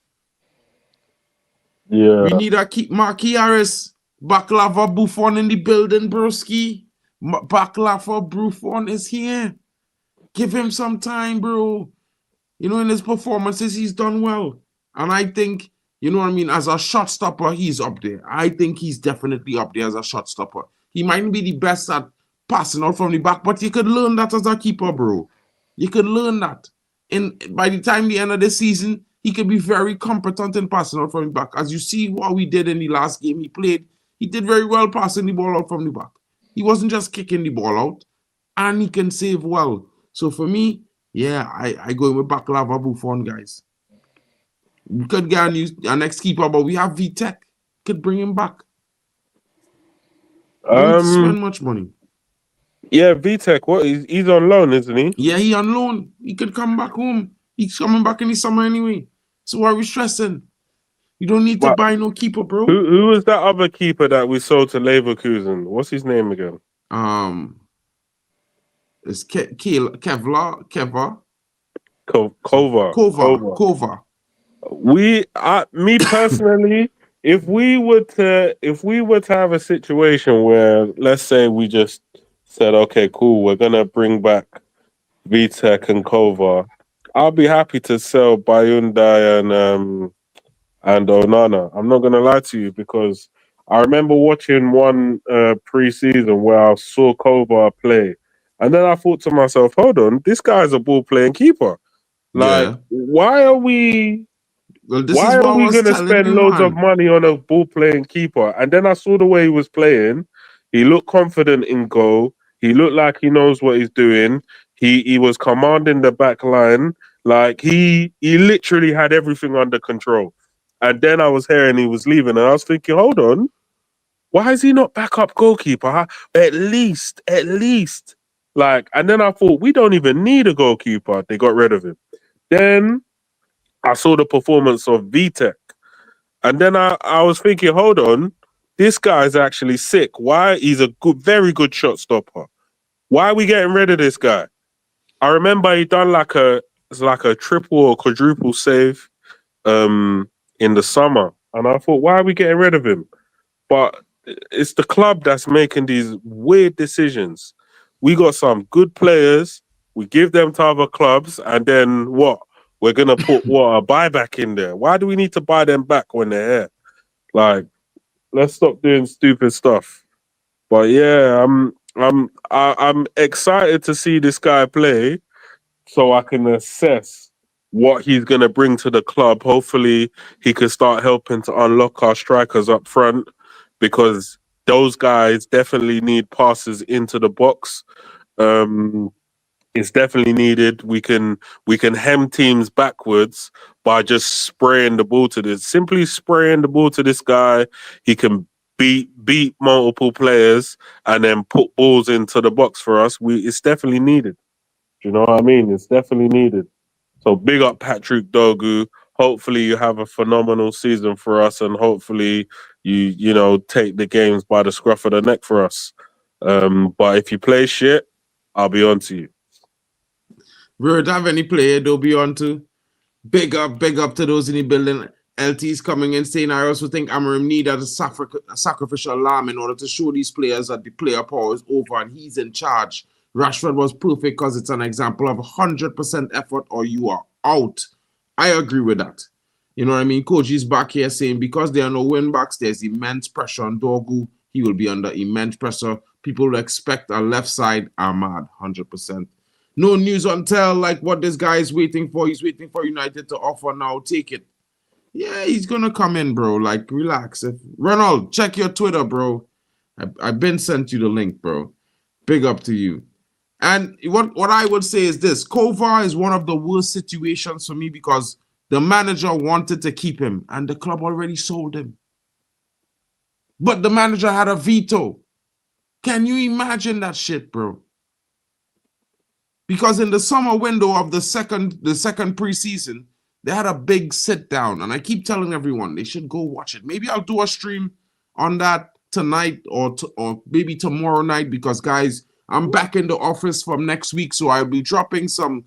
yeah. We need to keep Marky Harris, Baklava Buffon in the building, broski. Baklava Buffon is here. Give him some time, bro. You know, in his performances, he's done well. And I think, you know what I mean, as a shot stopper, he's up there. I think he's definitely up there as a shot stopper. He mightn't be the best at passing out from the back, but you could learn that as a keeper, bro. You could learn that. And by the time the end of the season, he could be very competent in passing out from the back. As you see what we did in the last game he played, he did very well passing the ball out from the back. He wasn't just kicking the ball out, and he can save well. So for me, yeah, I go with Baklava Buffon, guys. We could get a next keeper, but we have VTech. Could bring him back. Don't need to spend much money. Yeah, VTech, what he's on loan, isn't he? Yeah, he on loan. He could come back home. He's coming back in the summer anyway. So why are we stressing? You don't need to buy no keeper, bro. Who was that other keeper that we sold to Leverkusen? What's his name again? It's Kevlar. Kova. Me personally, if we were to have a situation where, let's say, we just said, okay, cool, we're gonna bring back Vitek and Kova, I'll be happy to sell Bayunda and Onana. I'm not gonna lie to you, because I remember watching one pre-season where I saw Kova play, and then I thought to myself, hold on, this guy's a ball playing keeper. Like, why are we going to spend loads of money on a ball playing keeper? And then I saw the way he was playing. He looked confident in goal. He looked like he knows what he's doing. He was commanding the back line. Like, he literally had everything under control. And then I was hearing he was leaving, and I was thinking, hold on, why is he not backup goalkeeper? At least. Like, and then I thought, we don't even need a goalkeeper. They got rid of him. Then I saw the performance of VTech. And then I was thinking, hold on, this guy's actually sick. Why? He's a very good shot stopper. Why are we getting rid of this guy? I remember he done like a triple or quadruple save in the summer. And I thought, why are we getting rid of him? But it's the club that's making these weird decisions. We got some good players, we give them to other clubs, and then what? We're gonna put a buyback in there. Why do we need to buy them back when they're here? Like, let's stop doing stupid stuff. But yeah, I'm excited to see this guy play, so I can assess what he's gonna bring to the club. Hopefully, he can start helping to unlock our strikers up front, because those guys definitely need passes into the box. It's definitely needed. We can hem teams backwards by just spraying the ball to this. Simply spraying the ball to this guy. He can beat multiple players and then put balls into the box for us. It's definitely needed. Do you know what I mean? It's definitely needed. So big up Patrick Dogu. Hopefully you have a phenomenal season for us, and hopefully you take the games by the scruff of the neck for us. But if you play shit, I'll be on to you. Word, have any player they'll be on to? Big up to those in the building. LT's coming in saying, I also think Amorim needed a sacrificial lamb in order to show these players that the player power is over and he's in charge. Rashford was perfect because it's an example of 100% effort or you are out. I agree with that. You know what I mean? Coach is back here saying because there are no win-backs, there's immense pressure on Dogu. He will be under immense pressure. People will expect a left side. I'm mad, 100%. No news on TEL, like what this guy is waiting for. He's waiting for United to offer now. Take it. Yeah, he's going to come in, bro. Like, relax. Ronald, check your Twitter, bro. I've been sent you the link, bro. Big up to you. And what I would say is this: Kovar is one of the worst situations for me because the manager wanted to keep him and the club already sold him. But the manager had a veto. Can you imagine that shit, bro? Because in the summer window of the second preseason, they had a big sit down, and I keep telling everyone they should go watch it. Maybe I'll do a stream on that tonight or maybe tomorrow night, because guys, I'm back in the office from next week, so I'll be dropping some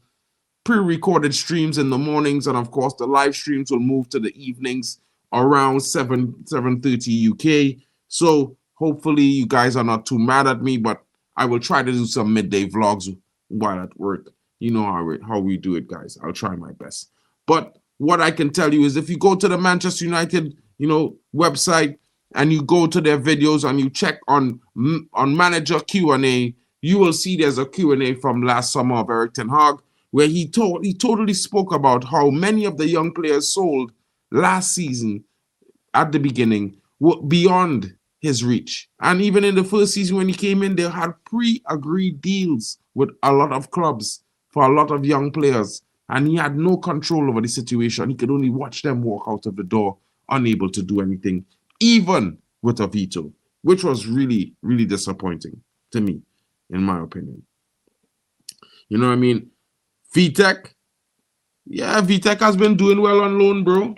pre-recorded streams in the mornings, and of course the live streams will move to the evenings around 7:30 UK. So hopefully you guys are not too mad at me, but I will try to do some midday vlogs while at work. You know how we do it, guys. I'll try my best. But what I can tell you is, if you go to the Manchester United, website, and you go to their videos and you check on manager Q&A, you will see there's a Q&A from last summer of Erik ten Hag, where he totally spoke about how many of the young players sold last season at the beginning were beyond his reach. And even in the first season when he came in, they had pre-agreed deals with a lot of clubs for a lot of young players. And he had no control over the situation. He could only watch them walk out of the door, unable to do anything, even with a veto, which was really, really disappointing to me, in my opinion. You know what I mean? VTech. Yeah, VTech has been doing well on loan, bro.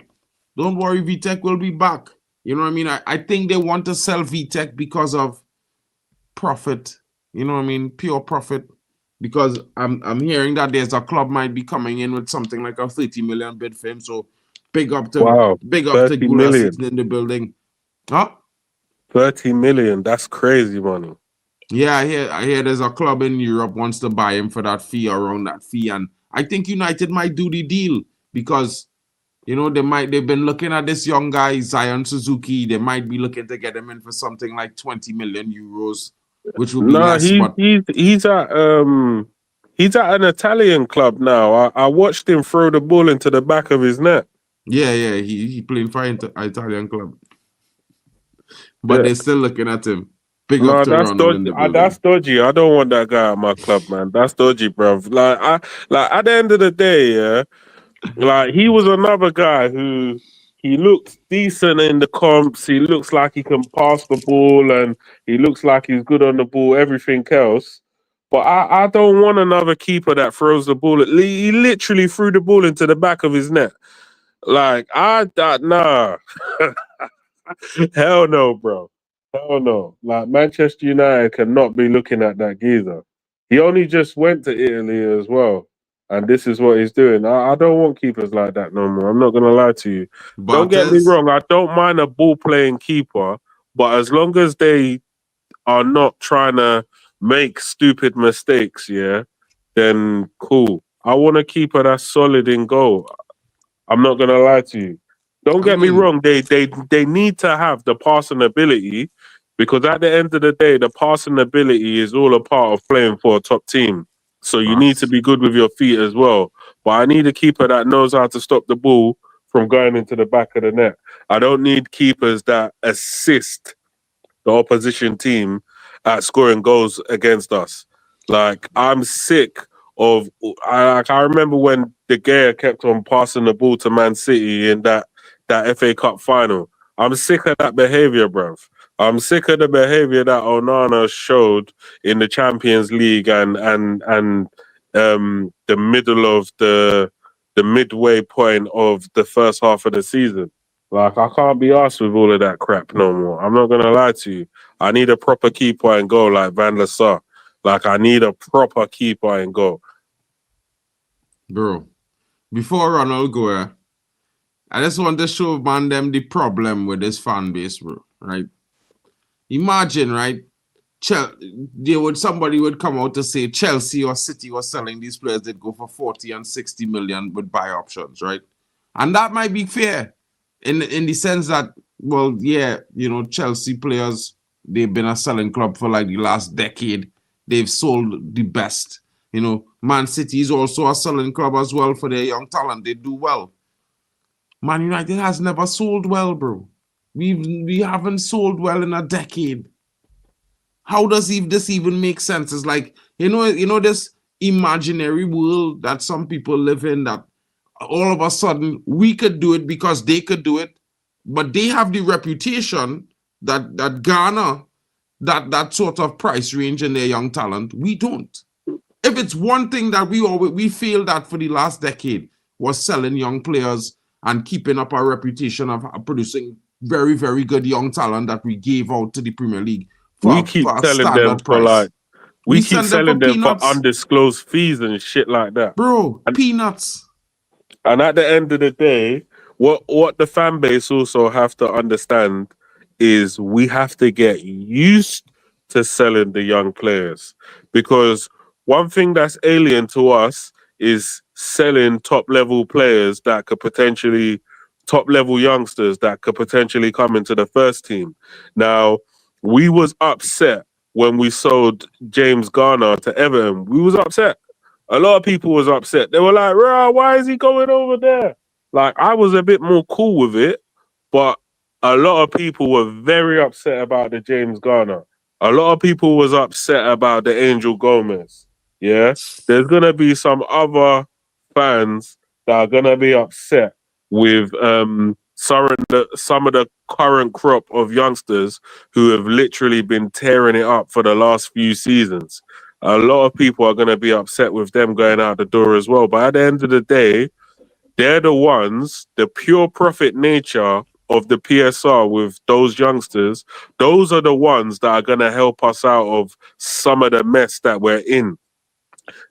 Don't worry, VTech will be back. You know what I mean? I think they want to sell VTech because of profit. You know what I mean? Pure profit. Because I'm hearing that there's a club might be coming in with something like a 30 million bid for him. So big up to Gula sitting in the building. Huh? 30 million. That's crazy money. Yeah, I hear there's a club in Europe wants to buy him for that fee, around that fee. And I think United might do the deal because, they've been looking at this young guy, Zion Suzuki. They might be looking to get him in for something like 20 million euros, which would be less. He's at an Italian club now. I watched him throw the ball into the back of his net. Yeah, he playing for an Italian club, but they're still looking at him. Big up to Ronald in the building. That's dodgy. I don't want that guy at my club, man. That's dodgy, bro. Like at the end of the day, yeah. Like, he was another guy who, he looks decent in the comps. He looks like he can pass the ball, and he looks like he's good on the ball, everything else. But I don't want another keeper that throws the ball. He literally threw the ball into the back of his net. Like, nah. Hell no, bro. Hell no. Like, Manchester United cannot be looking at that geezer. He only just went to Italy as well. And this is what he's doing. I don't want keepers like that no more. I'm not going to lie to you. Don't get me wrong. I don't mind a ball-playing keeper. But as long as they are not trying to make stupid mistakes, yeah, then cool. I want a keeper that's solid in goal. I'm not going to lie to you. Don't get me wrong. They need to have the passing ability, because at the end of the day, the passing ability is all a part of playing for a top team. So you need to be good with your feet as well. But I need a keeper that knows how to stop the ball from going into the back of the net. I don't need keepers that assist the opposition team at scoring goals against us. Like, I'm sick of... I remember when De Gea kept on passing the ball to Man City in that FA Cup final. I'm sick of that behaviour, bruv. I'm sick of the behaviour that Onana showed in the Champions League and the middle of the midway point of the first half of the season. Like, I can't be arsed with all of that crap no more. I'm not gonna lie to you. I need a proper keeper and goal like Van der Sar. Like, I need a proper keeper and goal. Bro, before Ronald go, I just want to show man them the problem with this fan base, bro. Right? Imagine, right? Somebody would come out to say Chelsea or City was selling these players that go for 40 and 60 million with buy options, right? And that might be fair in the sense that, well, yeah, Chelsea players, they've been a selling club for like the last decade. They've sold the best. Man City is also a selling club as well for their young talent. They do well. Man United has never sold well, bro. We haven't sold well in a decade. how does this even make sense? It's like, this imaginary world that some people live in, that all of a sudden we could do it because they could do it, but they have the reputation that garner that sort of price range in their young talent. We don't. If it's one thing that we feel that for the last decade was selling young players and keeping up our reputation of producing very, very good young talent that we gave out to the Premier League We for keep a selling them standard for price. we We keep send them for selling them for peanuts. undisclosed fees and shit like that. Bro, peanuts. And at the end of the day, what the fan base also have to understand is we have to get used to selling the young players, because one thing that's alien to us is selling top level players that could potentially top level youngsters that could potentially come into the first team. Now, we was upset when we sold James Garner to Everton. We was upset. A lot of people was upset. They were like, "Rah, why is he going over there?" Like, I was a bit more cool with it, but a lot of people were very upset about the James Garner. A lot of people was upset about the Angel Gomez. Yeah, there's gonna be some other fans that are gonna be upset with some of the current crop of youngsters who have literally been tearing it up for the last few seasons. A lot of people are going to be upset with them going out the door as well. But at the end of the day, they're the ones, the pure profit nature of the PSR with those youngsters, those are the ones that are going to help us out of some of the mess that we're in.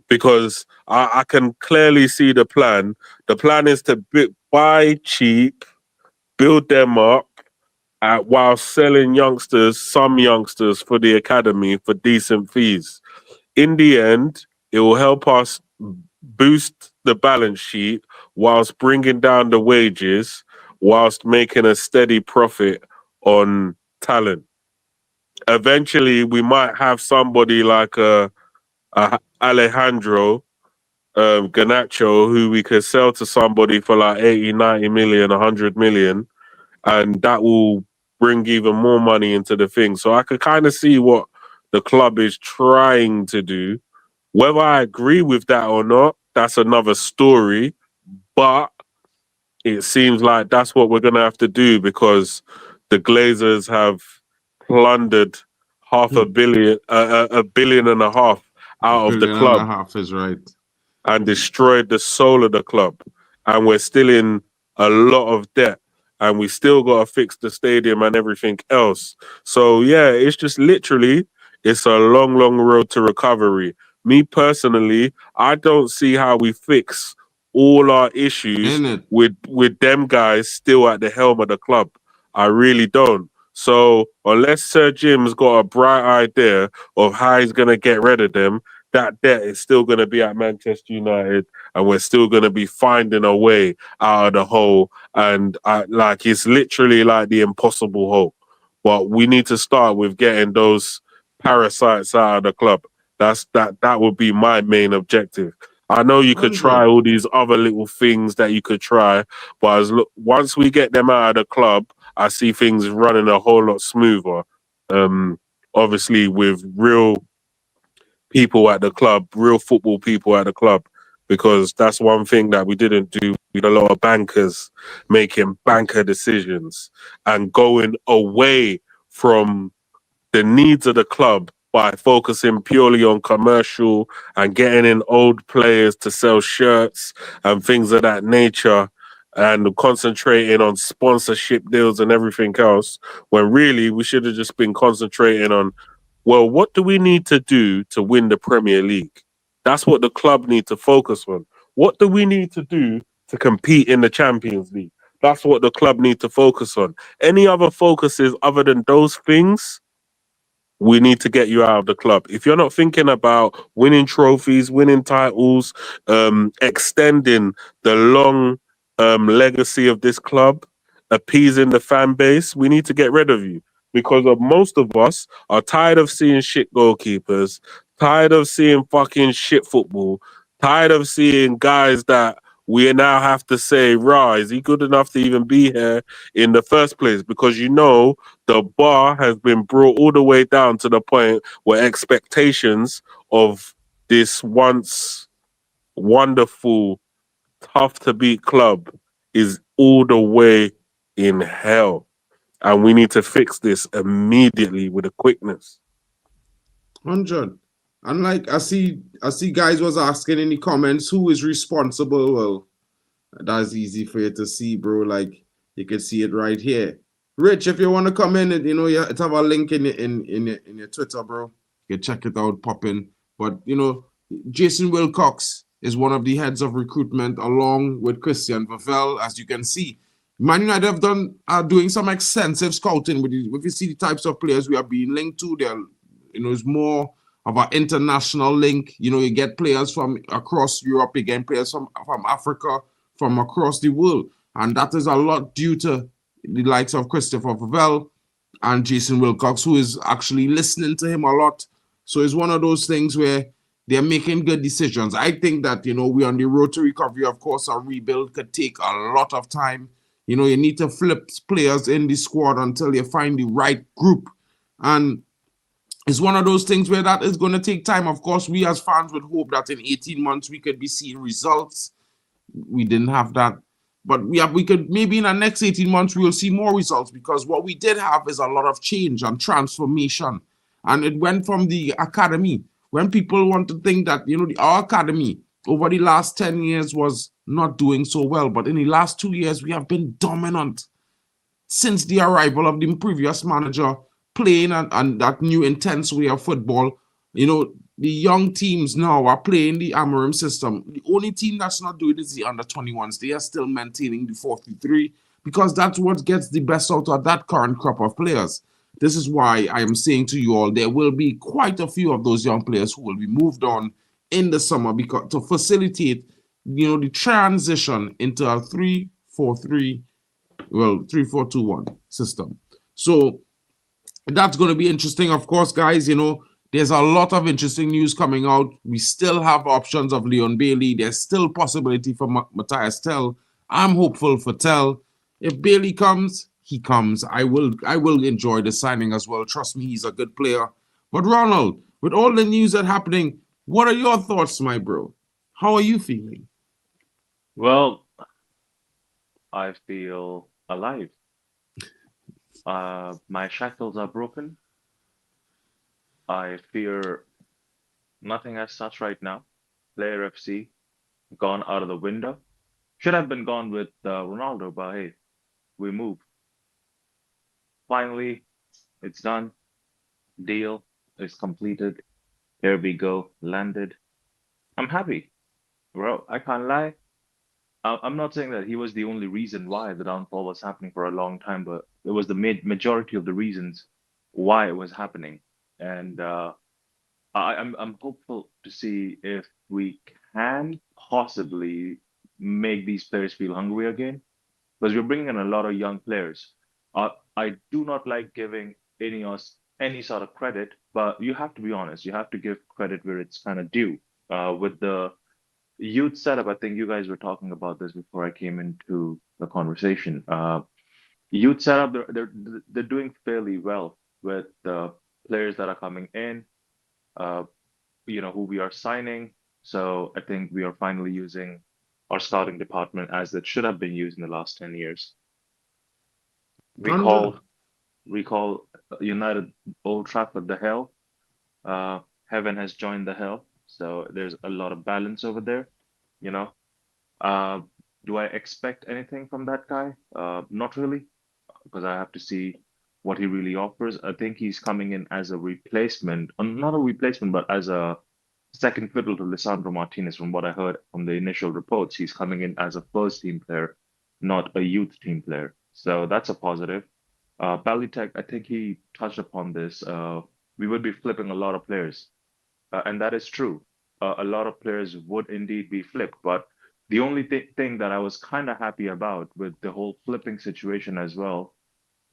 Because I can clearly see the plan. The plan is to buy cheap, build them up, while selling some youngsters for the academy for decent fees. In the end, it will help us boost the balance sheet whilst bringing down the wages, whilst making a steady profit on talent. Eventually, we might have somebody like a Alejandro Garnacho who we could sell to somebody for like 80, 90 million, 100 million, and that will bring even more money into the thing. So I could kind of see what the club is trying to do. Whether I agree with that or not, that's another story. But it seems like that's what we're going to have to do, because the Glazers have plundered half a billion, a billion and a half out of the Billion and a club half is right. and destroyed the soul of the club. And we're still in a lot of debt. And we still got to fix the stadium and everything else. So, yeah, it's just literally, it's a long, long road to recovery. Me personally, I don't see how we fix all our issues In it. with them guys still at the helm of the club. I really don't. So unless Sir Jim's got a bright idea of how he's going to get rid of them, that debt is still going to be at Manchester United, and we're still going to be finding a way out of the hole. And like, it's literally like the impossible hole. But we need to start with getting those parasites out of the club. That would be my main objective. I know you could try 100. all these other little things that you could try, but once we get them out of the club, I see things running a whole lot smoother. Obviously, with real people at the club, real football people at the club, because that's one thing that we didn't do. We had a lot of bankers making banker decisions and going away from the needs of the club by focusing purely on commercial and getting in old players to sell shirts and things of that nature, and concentrating on sponsorship deals and everything else, when really we should have just been concentrating on, well, what do we need to do to win the Premier League? That's what the club need to focus on. What do we need to do to compete in the Champions League? That's what the club need to focus on. Any other focuses other than those things, we need to get you out of the club. If you're not thinking about winning trophies, winning titles, extending the long legacy of this club, appeasing the fan base, we need to get rid of you, because most of us are tired of seeing shit goalkeepers, tired of seeing fucking shit football, tired of seeing guys that we now have to say, rah, is he good enough to even be here in the first place? Because the bar has been brought all the way down to the point where expectations of this once wonderful, tough to beat club is all the way in hell. And we need to fix this immediately with a quickness. 100. And like I see guys was asking in the comments who is responsible. Well, that's easy for you to see, bro. Like you can see it right here. Rich, if you want to come in, and you have a link in your Twitter, bro. You can check it out, pop in. But Jason Wilcox is one of the heads of recruitment, along with Christian Vavel, as you can see. Man United have doing some extensive scouting with if you see the types of players we are being linked to, they're it's more of an international link. You get players from across Europe, you get players from Africa, from across the world. And that is a lot due to the likes of Christopher Favel and Jason Wilcox, who is actually listening to him a lot. So it's one of those things where they're making good decisions. I think that, we're on the road to recovery. Of course, a rebuild could take a lot of time. You need to flip players in the squad until you find the right group. And it's one of those things where that is going to take time. Of course, we as fans would hope that in 18 months we could be seeing results. We didn't have that. But we could maybe in the next 18 months we will see more results, because what we did have is a lot of change and transformation. And it went from the academy. When people want to think that, our academy over the last 10 years was not doing so well, but in the last 2 years we have been dominant since the arrival of the previous manager, playing and that new intense way of football. The young teams now are playing the Amorim system. The only team that's not doing it is the under-21s. They are still maintaining the 4-3 because that's what gets the best out of that current crop of players. This is why I am saying to you all, there will be quite a few of those young players who will be moved on in the summer, because to facilitate, the transition into a 3-4-3, 3-4-2-1 system. So that's going to be interesting. Of course, guys, there's a lot of interesting news coming out. We still have options of Leon Bailey. There's still possibility for Matthias TEL. I'm hopeful for TEL. If Bailey comes, he comes. I will enjoy the signing as well. Trust me, he's a good player. But Ronald, with all the news that's happening, what are your thoughts, my bro? How are you feeling? Well, I feel alive. My shackles are broken. I fear nothing as such right now. Player FC gone out of the window. Should have been gone with Ronaldo, but hey, we move. Finally, it's done. Deal is completed. Here we go. Landed. I'm happy, bro. I can't lie. I'm not saying that he was the only reason why the downfall was happening for a long time, but it was the majority of the reasons why it was happening. And I'm hopeful to see if we can possibly make these players feel hungry again, because we're bringing in a lot of young players. I do not like giving any sort of credit, but you have to be honest. You have to give credit where it's kind of due. With the youth setup, I think you guys were talking about this before I came into the conversation. Youth setup, they're doing fairly well with the players that are coming in. Uh, who we are signing. So I think we are finally using our scouting department as it should have been used in the last 10 years. Andre? We call United Old Trafford the hell. Heaven has joined the hell. So there's a lot of balance over there, you know. Uh, do I expect anything from that guy? Not really, because I have to see what he really offers. I think he's coming in as a replacement, not a replacement, but as a second fiddle to Lisandro Martinez. From what I heard from the initial reports, he's coming in as a first team player, not a youth team player. So that's a positive. Balitech, I think he touched upon this. We would be flipping a lot of players, and that is true. A lot of players would indeed be flipped, but the only thing that I was kind of happy about with the whole flipping situation as well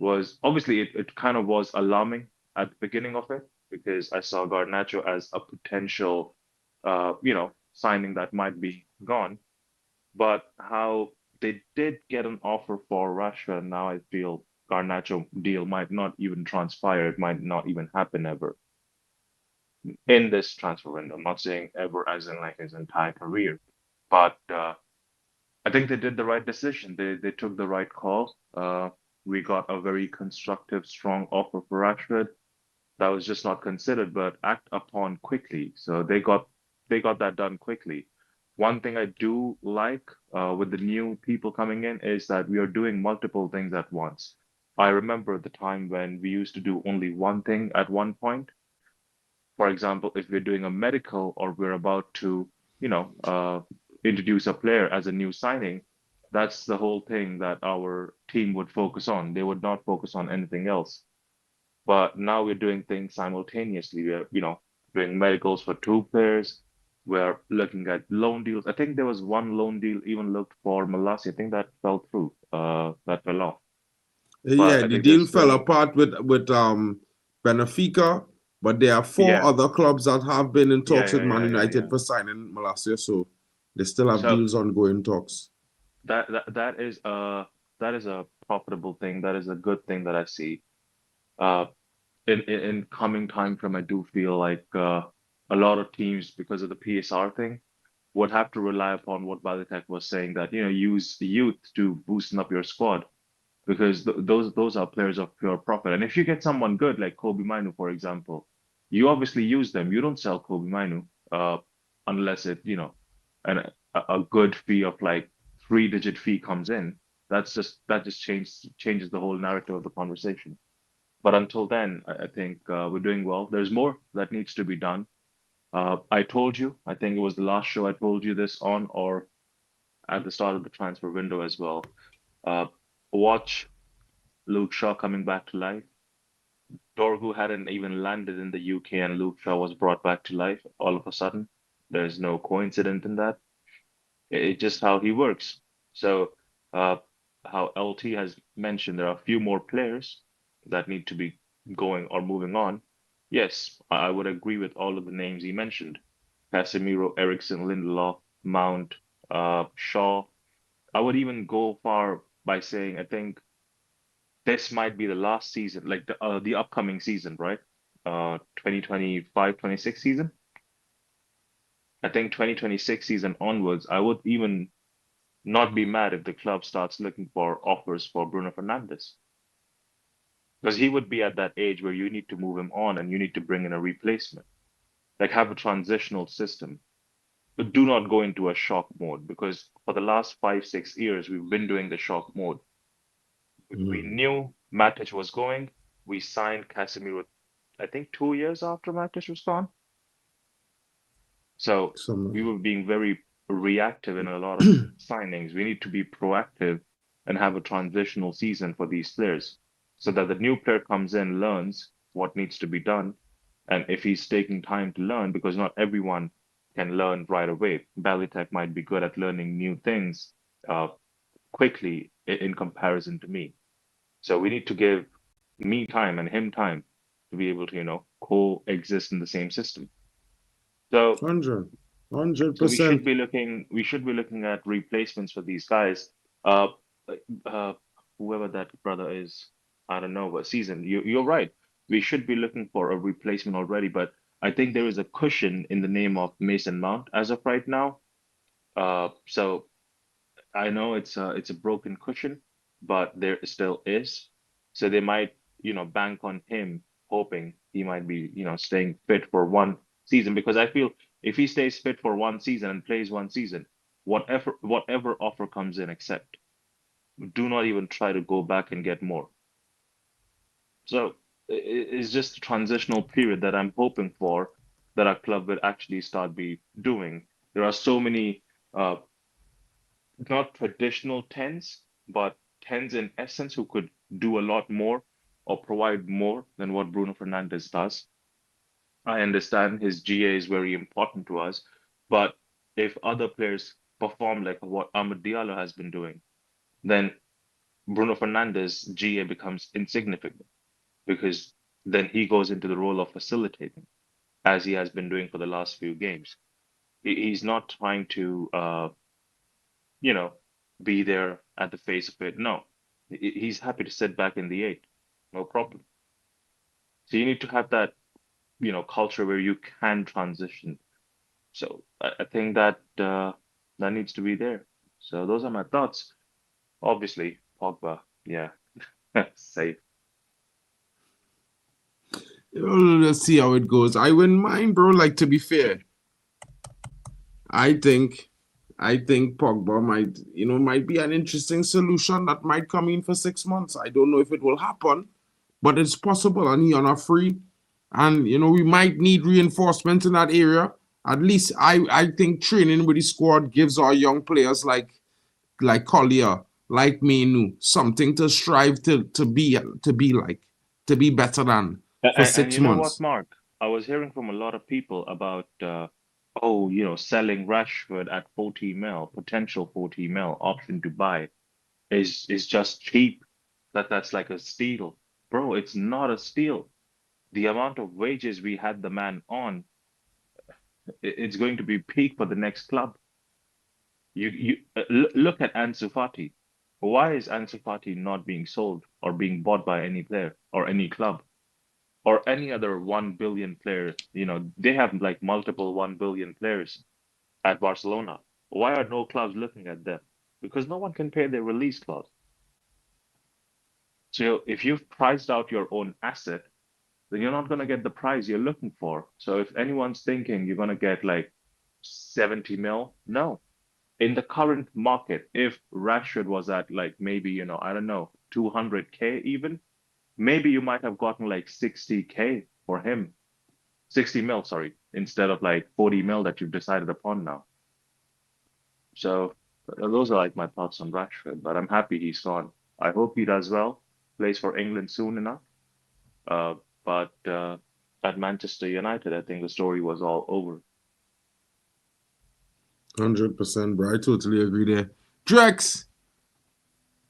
was obviously it kind of was alarming at the beginning of it, because I saw Garnacho as a potential, signing that might be gone. But how they did get an offer for Rashford, and now I feel Garnacho deal might not even transpire. It might not even happen ever in this transfer window. I'm not saying ever as in like his entire career, but I think they did the right decision. They took the right call. We got a very constructive, strong offer for Rashford that was just not considered, but act upon quickly. So they got that done quickly. One thing I do like with the new people coming in is that we are doing multiple things at once. I remember the time when we used to do only one thing at one point. For example, if we're doing a medical or we're about to, introduce a player as a new signing, that's the whole thing that our team would focus on. They would not focus on anything else. But now we're doing things simultaneously. We're, doing medicals for two players. We're looking at loan deals. I think there was one loan deal even looked for Malassi. I think that fell through. That fell off. Yeah, But I the think deal there's fell still, apart with Benfica, but there are four yeah, other clubs that have been in yeah, talks with yeah, Man yeah, yeah, United yeah. for signing Malacia, so they still have So deals ongoing talks. that is a profitable thing. That is a good thing that I see. Uh, in coming time frame, I do feel like a lot of teams, because of the PSR thing, would have to rely upon what Balitek was saying, that use the youth to boosten up your squad, because those are players of pure profit. And if you get someone good like Kobe Minu, for example, you obviously use them. You don't sell Kobe Minu unless an, a good fee of like three-digit fee comes in. That just changes the whole narrative of the conversation. But until then, I think we're doing well. There's more that needs to be done. I told you, I think it was the last show I told you this on, or at the start of the transfer window as well. Uh, watch Luke Shaw coming back to life. Dorgu hadn't even landed in the UK and Luke Shaw was brought back to life all of a sudden. There's no coincidence in that. It's just how he works. So, uh, how LT has mentioned, there are a few more players that need to be going or moving on. Yes, I would agree with all of the names he mentioned. Casemiro, Ericsson, Lindelof, Mount, Shaw. I would even go far by saying I think this might be the last season, like the upcoming season, right? 2025-26 season. I think 2026 season onwards, I would even not be mad if the club starts looking for offers for Bruno Fernandes. Because he would be at that age where you need to move him on and you need to bring in a replacement. Like have a transitional system. But do not go into a shock mode because for the last 5-6 years we've been doing the shock mode. We Mm. knew Matic was going. We signed Casemiro, I think 2 years after Matic was gone. So we Some were being very reactive in a lot of signings. We need to be proactive and have a transitional season for these players so that the new player comes in, learns what needs to be done. And if he's taking time to learn, because not everyone can learn right away, Balitech might be good at learning new things uh, quickly in comparison to me. So we need to give me time and him time to be able to, coexist in the same system. So 100 So we should percent. be looking at replacements for these guys. Uh, uh, whoever that brother is, I don't know, but season. You're right. We should be looking for a replacement already, but I think there is a cushion in the name of Mason Mount as of right now. So I know it's a broken cushion, but there still is. So they might, bank on him, hoping he might be, staying fit for one season. Because I feel if he stays fit for one season and plays one season, whatever offer comes in, accept. Do not even try to go back and get more. So it's just a transitional period that I'm hoping for that our club will actually start be doing. There are so many uh, not traditional tens, but tens in essence who could do a lot more or provide more than what Bruno Fernandes does. I understand his GA is very important to us, but if other players perform like what Amad Diallo has been doing, then Bruno Fernandes' GA becomes insignificant because then he goes into the role of facilitating, as he has been doing for the last few games. He's not trying to be there at the face of it. No, he's happy to sit back in the 8. No problem. So you need to have that, culture where you can transition. So I think that that needs to be there. So those are my thoughts. Obviously, Pogba, yeah, safe. Let's see how it goes. I wouldn't mind, bro. Like, to be fair, I think Pogba might be an interesting solution that might come in for 6 months. I don't know if it will happen, but it's possible, and he on a free. And we might need reinforcement in that area. At least I think training with the squad gives our young players like Collier, like Menu, something to strive to be better than for And 6 you know what, months. Mark? I was hearing from a lot of people about, selling Rashford at 40 mil, potential 40 mil, option to buy is just cheap. That's like a steal. Bro, it's not a steal. The amount of wages we had the man on, it's going to be peak for the next club. Look at Ansu Fati. Why is Ansu Fati not being sold or being bought by any player or any club or any other 1 billion player? They have like multiple 1 billion players at Barcelona. Why are no clubs looking at them? Because no one can pay their release clause. So if you've priced out your own asset, then you're not going to get the price you're looking for. So if anyone's thinking you're going to get like 70 mil, no. In the current market, if Rashford was at like maybe, I don't know, 200K even, maybe you might have gotten like 60K for him. 60 mil, sorry, instead of like 40 mil that you've decided upon now. So those are like my thoughts on Rashford, but I'm happy he's gone. I hope he does well, plays for England soon enough. But at Manchester United, I think the story was all over. 100%, bro. I totally agree there. Drex,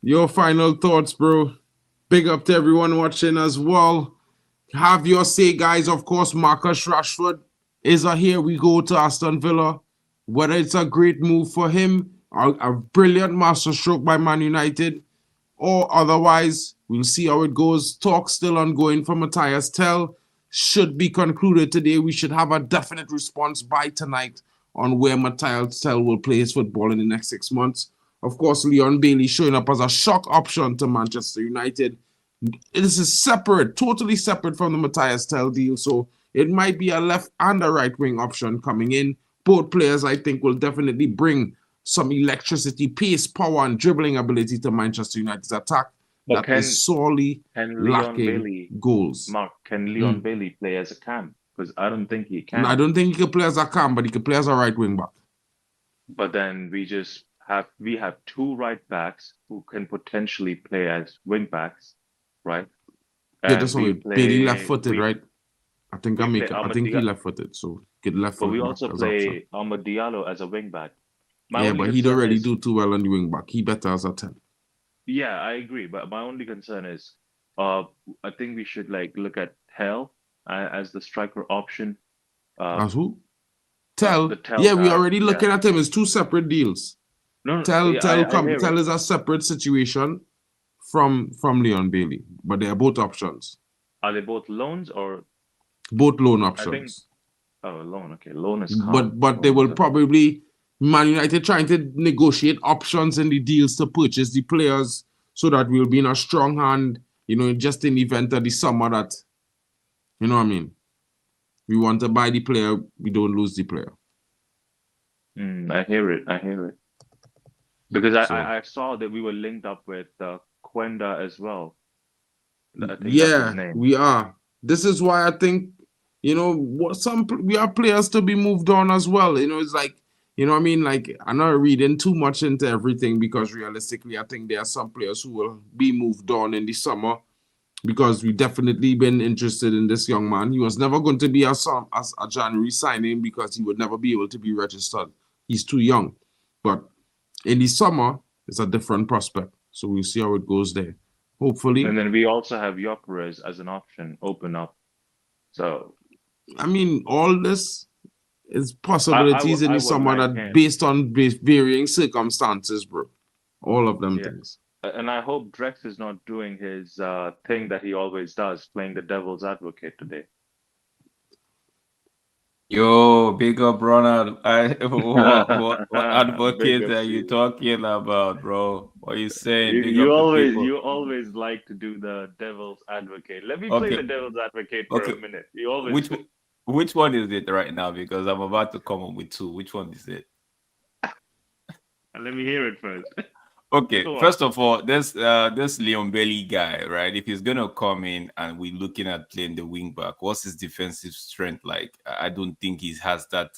your final thoughts, bro. Big up to everyone watching as well. Have your say, guys. Of course, Marcus Rashford is a here we go to Aston Villa. Whether it's a great move for him, or a brilliant masterstroke by Man United, or otherwise, we'll see how it goes. Talk still ongoing for Matthias TEL. Should be concluded today. We should have a definite response by tonight on where Matthias TEL will play his football in the next 6 months. Of course, Leon Bailey showing up as a shock option to Manchester United. This is separate, totally separate from the Matthias TEL deal, so it might be a left and a right wing option coming in. Both players, I think, will definitely bring some electricity, pace, power, and dribbling ability to Manchester United's attack that is sorely lacking goals. Mark, can Leon Bailey play as a cam? Because I don't think he can. No, I don't think he can play as a cam, but he can play as a right wing back. But then we have 2 right backs who can potentially play as wing backs, right? Yeah, that's only Bailey left-footed, right? I think he left-footed, so get left-footed. But we also play Amad Diallo as a wing back. But he don't really do too well on the wing back. He better as a 10. Yeah, I agree. But my only concern is, I think we should look at TEL as the striker option. As who? TEL. We already looking at him as 2 separate deals. No, TEL is a separate situation from Leon Bailey, but they are both options. Are they both loans or? Both loan options. Loan. Okay, loan is. But they will probably Man United trying to negotiate options in the deals to purchase the players so that we'll be in a strong hand. Just in the event of the summer that, you know what I mean. We want to buy the player, we don't lose the player. I hear it. Because I saw that we were linked up with Quenda as well. I think that's his name. We are. This is why I think, we are players to be moved on as well. It's like, I mean? Like, I'm not reading too much into everything because realistically, I think there are some players who will be moved on in the summer because we've definitely been interested in this young man. He was never going to be a January signing because he would never be able to be registered. He's too young. But in the summer, it's a different prospect. So we'll see how it goes there. Hopefully. And then we also have Gyökeres as an option, open up. So, I mean, all this, it's possibilities in the I would summer like that him. based on varying circumstances, bro. All of them Yeah. things. And I hope Drex is not doing his thing that he always does, playing the devil's advocate today. Yo, big up, Ronald. What Big advocate up are to you you. talking about, bro? What are you saying? You Big you up the always people. you always like to do the devil's advocate. Let me play Okay, the devil's advocate for okay. a minute. You always Which do. which one is it right now? Because I'm about to come up with two. Which one is it? Let me hear it first. Okay, Go on. first of all, this Leon Bailey guy, right? If he's gonna come in and we're looking at playing the wing back, what's his defensive strength like? I don't think he has that.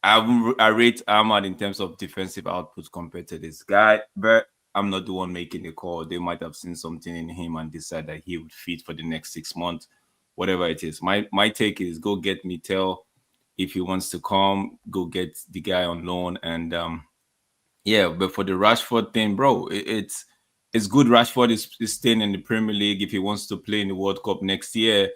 I rate Ahmad in terms of defensive output compared to this guy, but I'm not the one making the call. They might have seen something in him and decide that he would fit for the next 6 months, whatever it is. My take is go get me TEL. If he wants to come, go get the guy on loan. And yeah, but for the Rashford thing, bro, it's good. Rashford is staying in the Premier League. If he wants to play in the World Cup next year,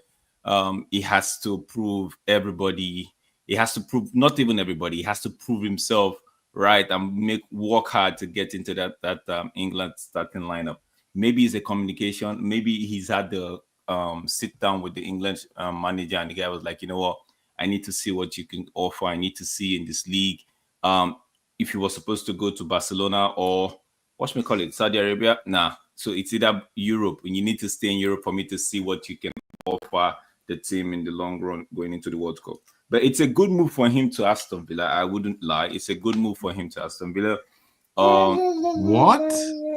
he has to prove everybody. He has to prove not even everybody. He has to prove himself right and work hard to get into that England starting lineup. Maybe it's a communication. Maybe he's had the sit down with the England manager, and the guy was like, you know what, I need to see what you can offer. I need to see in this league. If he was supposed to go to Barcelona or what me call it, Saudi Arabia, nah. So it's either Europe, and you need to stay in Europe for me to see what you can offer the team in the long run going into the World Cup. But it's a good move for him to Aston Villa. I wouldn't lie. It's a good move for him to Aston Villa. What?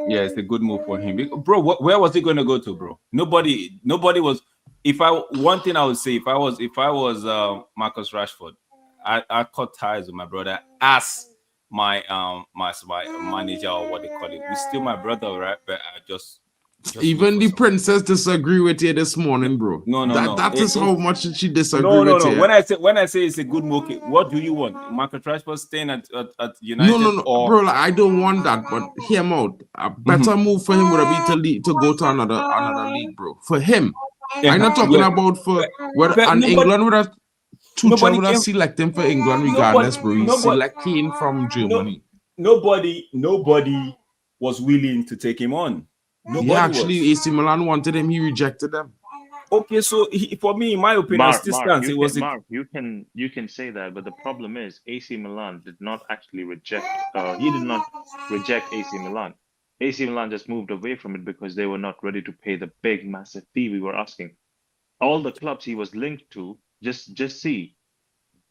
Yeah, it's a good move for him, bro. Where was he going to go to, bro? Nobody was. One thing I would say, if I was Marcus Rashford, I cut ties with my brother as my manager or what they call it. We're still my brother, right? But I just even the princess disagree with you this morning, bro. No. That is how much she disagree no. with you. When I say it's a good move, what do you want? Marcus Rashford staying at United? No, or... bro. Like, I don't want that. But hear him out. A better move for him would be to go to another league, bro. For him, I'm not talking about for whether and England would have Tuchel would have select him for England regardless, bro. He select Kane from Germany. Nobody was willing to take him on. AC Milan wanted him. He rejected them. Okay, so for me, in my opinion, you can say that, but the problem is AC Milan did not actually reject. He did not reject AC Milan. AC Milan just moved away from it because they were not ready to pay the big, massive fee we were asking. All the clubs he was linked to, just see,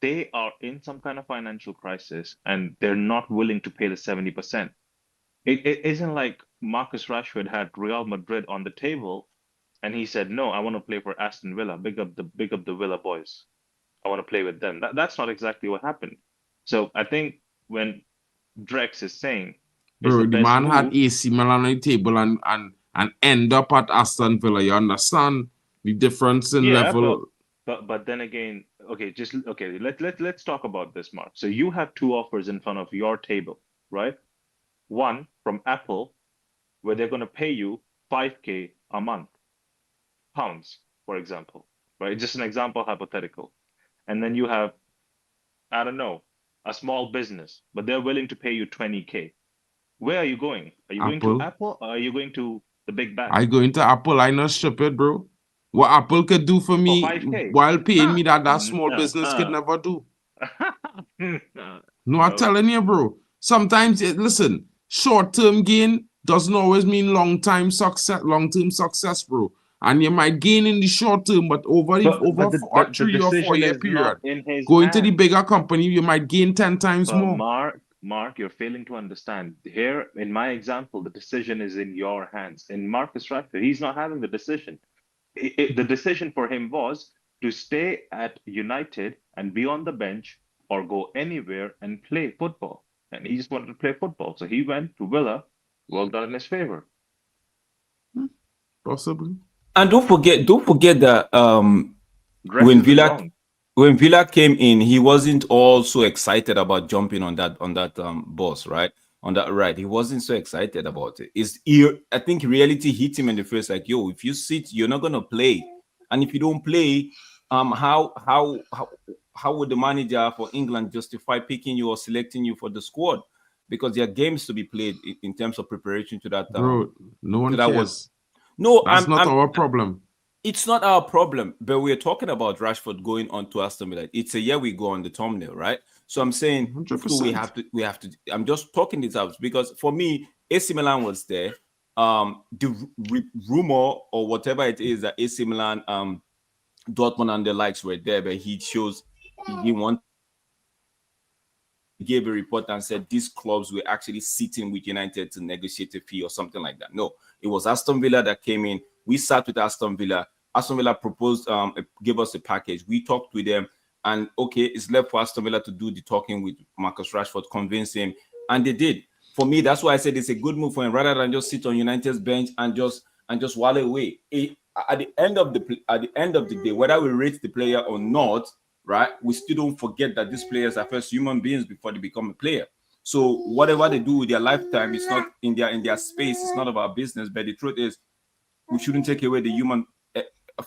they are in some kind of financial crisis and they're not willing to pay the 70%. It isn't like Marcus Rashford had Real Madrid on the table and he said, no, I want to play for Aston Villa. Big up the Villa boys. I want to play with them. That's not exactly what happened. So I think when Drex is saying, bro, the man had AC Milan on the table and end up at Aston Villa. You understand the difference in level? But then again, let's talk about this, Mark. So you have two offers in front of your table, right? One from Apple, where they're going to pay you 5K a month, pounds, for example, right? Just an example, hypothetical. And then you have, I don't know, a small business, but they're willing to pay you 20K. Where are you going? Are you going to Apple or are you going to the big bank? I going to Apple. I not stupid, bro. What Apple could do for me while paying me that small business could never do. No, I'm telling you, bro. Sometimes, listen, short-term gain doesn't always mean long-term success, bro. And you might gain in the short term, but over a 3 or 4 year period, going to the bigger company, you might gain 10 times more. Mark, you're failing to understand. Here, in my example, the decision is in your hands. In Marcus Rashford, he's not having the decision. The decision for him was to stay at United and be on the bench or go anywhere and play football. And he just wanted to play football. So he went to Villa, worked out in his favor. Possibly. And don't forget that when Villa came in, he wasn't all so excited about jumping on that bus, right? On that ride, he wasn't so excited about it. I think reality hit him in the face, like, yo, if you sit, you're not gonna play, and if you don't play, how how would the manager for England justify picking you or selecting you for the squad? Because there are games to be played in terms of preparation to that. Bro, no one that cares. No, that's not our problem. It's not our problem, but we're talking about Rashford going on to Aston Villa. It's a year we go on the thumbnail, right? So I'm saying 100%. we have to. I'm just talking this out because for me, AC Milan was there. The rumor or whatever it is that AC Milan, Dortmund and the likes were there, but he gave a report and said these clubs were actually sitting with United to negotiate a fee or something like that. No, it was Aston Villa that came in. We sat with Aston Villa. Aston Villa proposed, gave us a package. We talked with them, and okay, it's left for Aston Villa to do the talking with Marcus Rashford, convince him, and they did. For me, that's why I said it's a good move for him, rather than just sit on United's bench and just wallow away. At the end of the day, whether we rate the player or not, right, we still don't forget that these players are first human beings before they become a player. So whatever they do with their lifetime, it's not in their space. It's not of our business. But the truth is, we shouldn't take away the human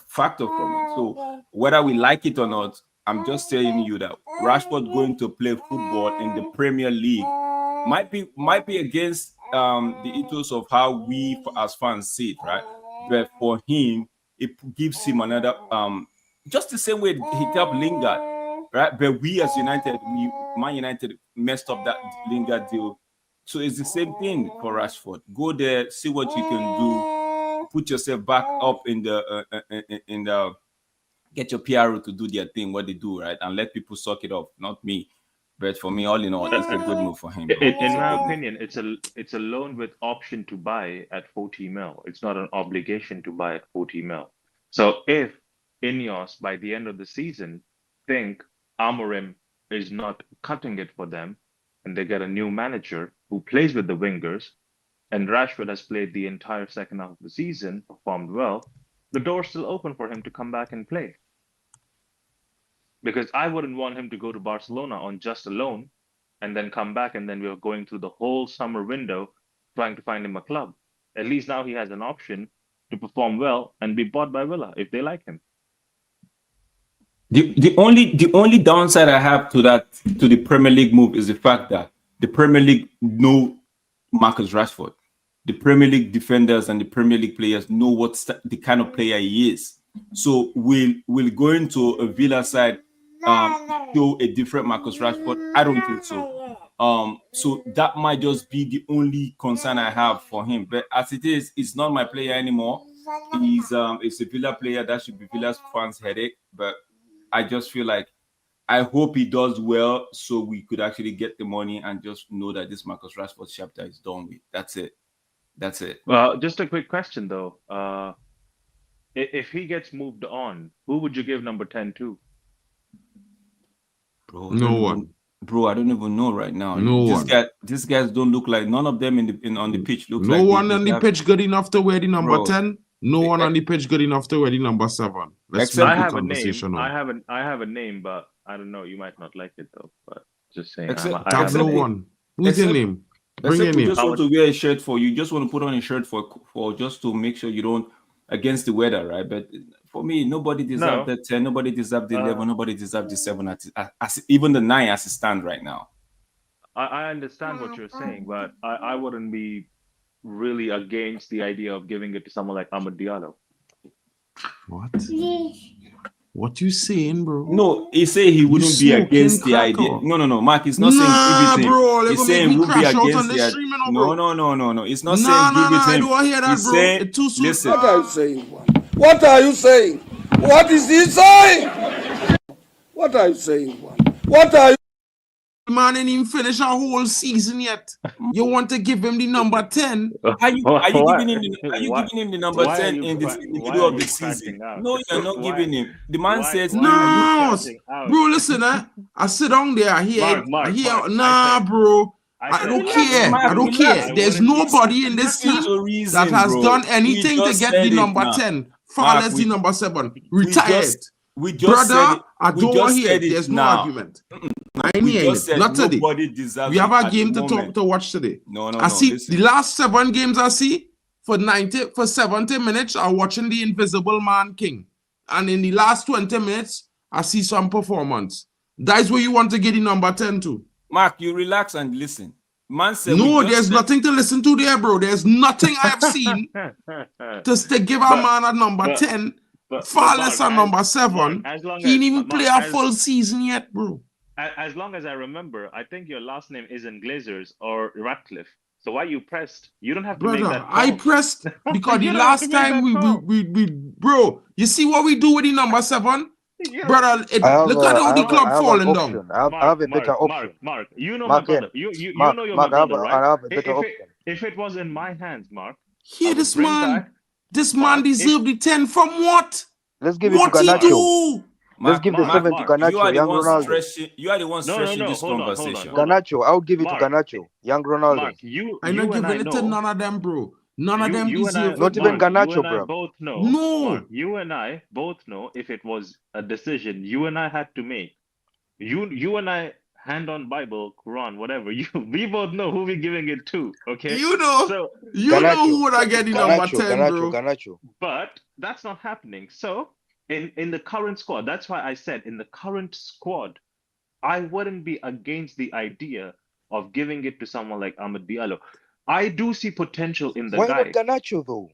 factor from it. So whether we like it or not, I'm just telling you that Rashford going to play football in the Premier League might be against the ethos of how we as fans see it, right? But for him, it gives him another just the same way he kept Lingard, right? But we as United, Man United messed up that Lingard deal. So it's the same thing for Rashford. Go there, see what you can do, put yourself back up in the get your PRO to do their thing, what they do, right? And let people suck it up, not me. But for me, all in all, it's a good move for him. In my opinion, it's a loan with option to buy at 40 mil. It's not an obligation to buy at 40 mil. So if Ineos, by the end of the season, think Amorim is not cutting it for them, and they get a new manager who plays with the wingers, and Rashford has played the entire second half of the season, performed well, the door's still open for him to come back and play. Because I wouldn't want him to go to Barcelona on just a loan and then come back, and then we're going through the whole summer window trying to find him a club. At least now he has an option to perform well and be bought by Villa if they like him. The only downside I have to the Premier League move is the fact that the Premier League know Marcus Rashford. The Premier League defenders and the Premier League players know what the kind of player he is. So will going to a Villa side show a different Marcus Rashford? I don't think so. So that might just be the only concern I have for him. But as it is, it's not my player anymore. It's a Villa player. That should be Villa's fans' headache. But I just feel like I hope he does well, so we could actually get the money and just know that this Marcus Rashford chapter is done with. That's it. Well, just a quick question though. If he gets moved on, who would you give number 10 to? Bro, no one. Bro, I don't even know right now. These guys don't look like, none of them on the pitch look like. No one on the pitch good enough to wear the number 10. No one on the pitch good enough to wear the number 7. I have a name. I have a name, but I don't know. You might not like it though. But just saying. I have no one. Who's your name? Bring your name. You just want to wear a shirt for. You just want to put on a shirt for just to make sure you don't against the weather, right? But for me, nobody deserves the 10. Nobody deserves the 11. Nobody deserves the 7. As even the 9 as it stands right now. I understand what you're saying, but I wouldn't be really against the idea of giving it to someone like Amad Diallo. What you saying, bro? No, he say he wouldn't be against the idea. No, Mark, he's not saying give it bro. He's saying he would be against the idea. No. It's not saying give it him. I don't hear that, he's bro. saying, It's too soon. Listen. What are you saying? What are you saying? What is he saying? What are you saying? What are you? Man didn't even finish our whole season yet. You want to give him the number 10? Are you giving him the number 10 in the middle of the season? No, you're not giving him. The man says no. Bro, listen, I sit down there. I hear, bro. I don't care. I don't care. There's nobody in this team that has done anything to get the number 10. Far less the number 7. Retired. Brother, I don't want to hear. There's no argument. I ain't hearing it. Not today. We have a game to watch today. No. I see the last 7 games I see for 70 minutes I'm watching the Invisible Man King. And in the last 20 minutes, I see some performance. That's where you want to get the number 10 to. Mark, you relax and listen. Man said no, there's nothing to listen to there, bro. There's nothing I have seen to give our man a number 10, far less a number 7. He didn't even play a full season yet, bro. As long as I remember, I think your last name isn't Glazers or Ratcliffe. So why you pressed? You don't have to make that call. I pressed because the last time we bro, you see what we do with the number 7? Yeah. Brother, look at how the club falling down. I have a better option. Mark, you know my brother. You know you're my brother, right? I have a better option. If it was in my hands, Mark. Here, this man deserved the 10 from what? Let's give it to Garnacho. Let's give the 7 to Garnacho. You are the one stretching this conversation. Garnacho, I would give it to Garnacho. Young Ronaldo. Mark, I'm not giving it to none of them, bro. None of them deserve. Not even Garnacho, bro. Both know. No. Mark, you and I both know if it was a decision you and I had to make. You and I, hand on Bible, Quran, whatever. We both know who we're giving it to. Okay. You know. So know who would I get the number 10, bro. Garnacho. But that's not happening. So in the current squad, that's why I said in the current squad, I wouldn't be against the idea of giving it to someone like Amad Diallo. I do see potential in the guy. Why not Garnacho though?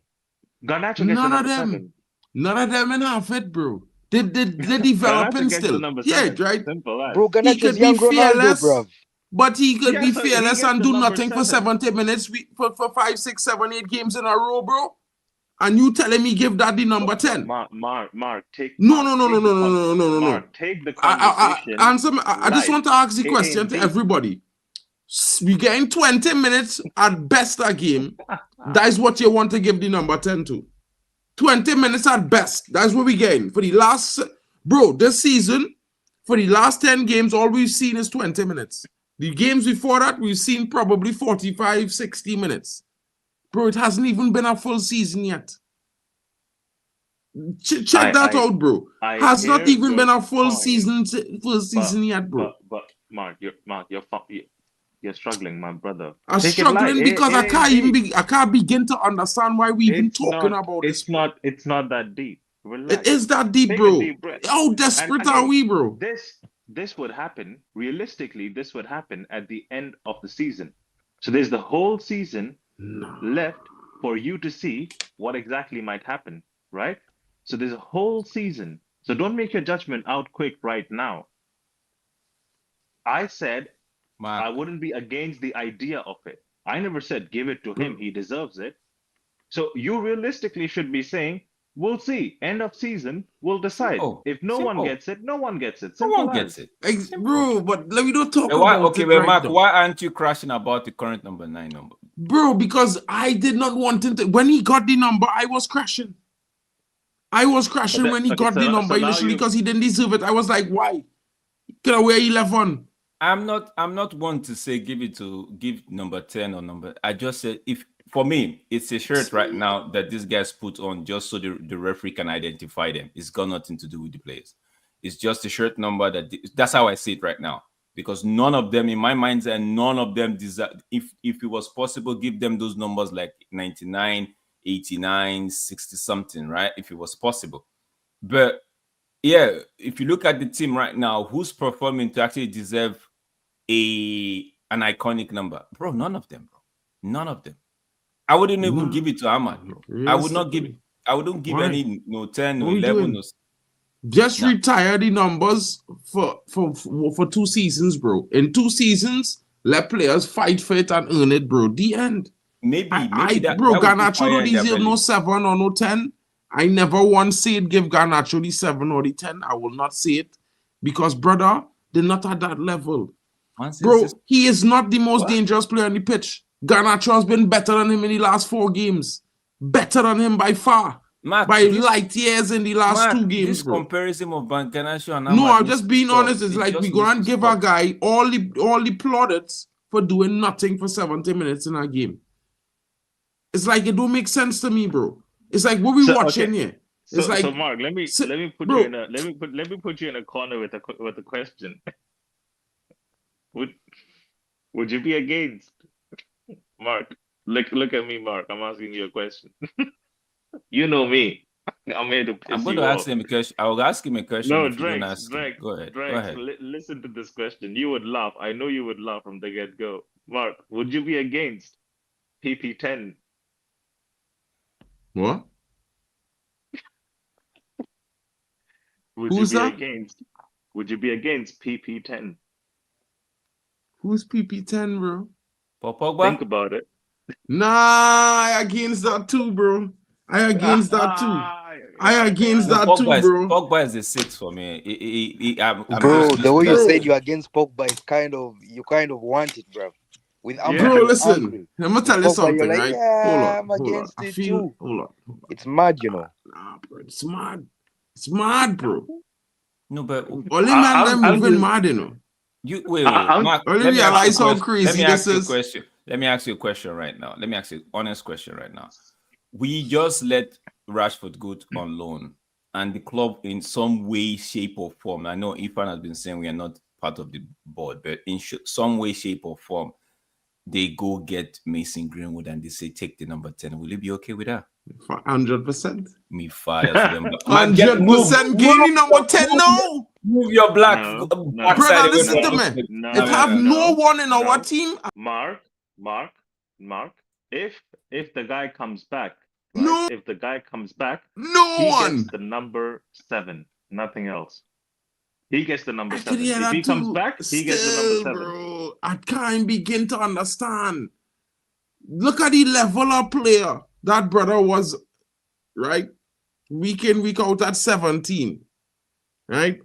Garnacho gets none of them. 7. None of them in half it, bro. They're developing still. Yeah, right. Bro, Garnacho is young Ronaldo, bro. But he could be fearless and do nothing for 70 minutes for 5, 6, 7, 8 games in a row, bro. And you telling me give that the number 10? Mark, take. No. Mark, take the conversation. I just want to ask the question to everybody. We getting 20 minutes at best a game. That is what you want to give the number 10 to. 20 minutes at best. That's what we getting. For the last, bro, this season, for the last 10 games, all we've seen is 20 minutes. The games before that, we've seen probably 45, 60 minutes. Bro, it hasn't even been a full season yet. Check that out, bro. Has not even been a full season yet, bro. But Mark, you're struggling, my brother. I'm struggling because I can't begin to understand why we even talking about this. It's not that deep. Relax. It is that deep, bro. How desperate are we, bro? This would happen, realistically, this would happen at the end of the season. So there's the whole season left for you to see what exactly might happen, right? So there's a whole season. So don't make your judgment out quick right now. I said I wouldn't be against the idea of it. I never said give it to him. He deserves it. So you realistically should be saying, we'll see. End of season, we'll decide. If no one gets it, no one gets it. No one gets it. Bro, but let me not talk about it. Okay, well, Mark, why aren't you crashing about the current number 9 number? Bro, because I did not want him to. When he got the number, I was crashing. When he got the number initially because he didn't deserve it. I was like, why? Get away 11. I'm not one to say give number 10 or number. I just said for me, it's a shirt right now that these guys put on just so the referee can identify them. It's got nothing to do with the players. It's just a shirt number that's how I see it right now. Because none of them, in my mind, and none of them deserve. If it was possible, give them those numbers like 99, 89, 60 something, right? If it was possible. But yeah, if you look at the team right now, who's performing to actually deserve an iconic number? Bro, none of them, bro. None of them. I wouldn't even give it to Ahmad, bro. I wouldn't give any 10 or 11 or just retire the numbers for 2 seasons, bro. In 2 seasons, let players fight for it and earn it, bro. The end. Maybe bro, Garnacho don't deserve no 7 or no 10. I never once said give Garnacho the 7 or the 10. I will not say it because, brother, they're not at that level. Bro, he is not the most dangerous player on the pitch. Garnacho has been better than him in the last 4 games. Better than him by far. Mark, by light years in the last 2 games. This comparison of Garnacho and no, I'm just being honest. It's like we go and give a guy all the plaudits for doing nothing for 70 minutes in a game. It's like it don't make sense to me, bro. It's like what we watching here. It's so Mark, let me put you in a corner with a question. Would you be against? Mark, look at me, Mark. I'm asking you a question. You know me. I'm here to piss I'm going you to off. ask him a question. I will ask him a question No, if you don't Drex, ask him. Go ahead. Go Drex, ahead. listen to this question. You would laugh. I know you would laugh from the get-go. Mark, would you be against PP10? What? Would Who's you be that? against? Would you be against PP10? Who's PP10, bro? For Pogba? Think about it. Nah, I against that too, bro. I against that too. I against No, that too, bro. Pogba is a 6 for me. I'm Bro, just the way you Bro. said you're against Pogba is you kind of want it, bro. With Ahmad, Bro, you're listen. angry. I'm gonna With tell you Pogba, something, you're like, right? yeah, I'm Hold on. against I it feel. too. Hold on. It's mad, you know. Nah, bro. It's mad. It's mad, bro. No, but Only man them moving mad, you know. You wait. Mark, Only let me ask you realize a how question. crazy Let me this ask you a is. question. Let me ask you a question right now. Let me ask you an honest question right now. We just let Rashford go on loan, and the club, in some way, shape, or form, I know Ifan has been saying we are not part of the board, but in some way, shape, or form, they go get Mason Greenwood and they say take the number 10. Will you be okay with that? 100%. Me fire for them. 100% gaining number 10 now. Move your black Brother, listen to me. It have no one in our team. Mark. If the guy comes back, right? No. If the guy comes back, no he one gets the number 7, nothing else. He gets the number 7. If he comes back, he gets the number 7. Bro, I can't begin to understand. Look at the level of player that brother was, right? Week in, week out at 17, right?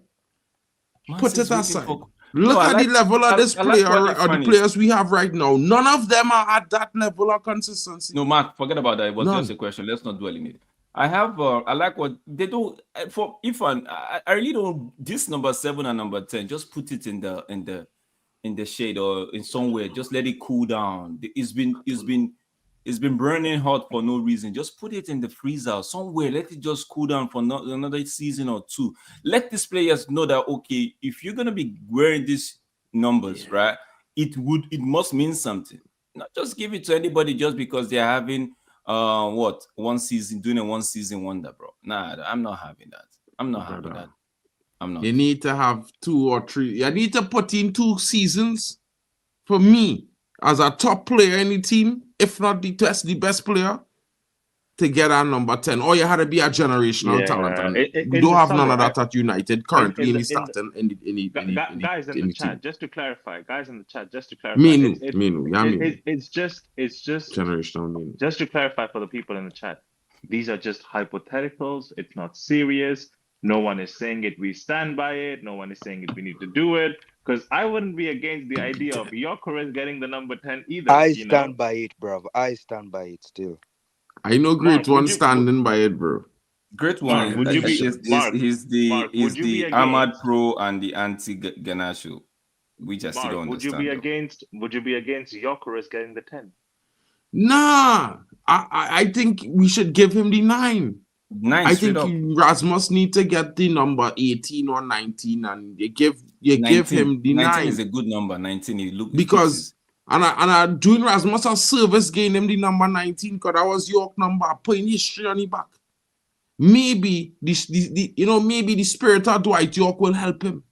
Put it aside. Look at the level of this player, or the players we have right now. None of them are at that level of consistency. No, Mark, forget about that. It was just a question. Let's not dwell in it. I like what they do for Ifan. I really don't. This number 7 and number 10, just put it in the shade or in somewhere. Just let it cool down. It's been burning hot for no reason. Just put it in the freezer somewhere. Let it just cool down for another season or two. Let these players know that, okay, if you're gonna be wearing these numbers, right, it must mean something. Not just give it to anybody just because they're having one season, doing a 1 season wonder, bro. Nah, I'm not having that. I'm not having that. I'm not. You need to have 2 or 3. You need to put in 2 seasons for me as a top player in the team, if not the best player, to get our number 10. Or you had to be a generational talent, and we don't have none of that at United currently in the starting. Guys in the chat, just to clarify. It's just generational. Just to clarify for the people in the chat, these are just hypotheticals. It's not serious. No one is saying it. We stand by it. No one is saying it. We need to do it. Because I wouldn't be against the idea of Gyökeres getting the number 10 either. I stand by it, bro. I stand by it still. I know Great One standing by it, bro. Great One is the Ahmad Pro and the anti-Ganacho, which I still don't understand. Would you be against Gyökeres getting the 10? Nah, I think we should give him the 9. I think Rasmus need to get the number 18 or 19, and you give him the 9. 19 is a good number. 19 because I doing Rasmus a service gain him the number 19 because that was York number, putting history on the back. Maybe maybe the spirit of Dwight York will help him,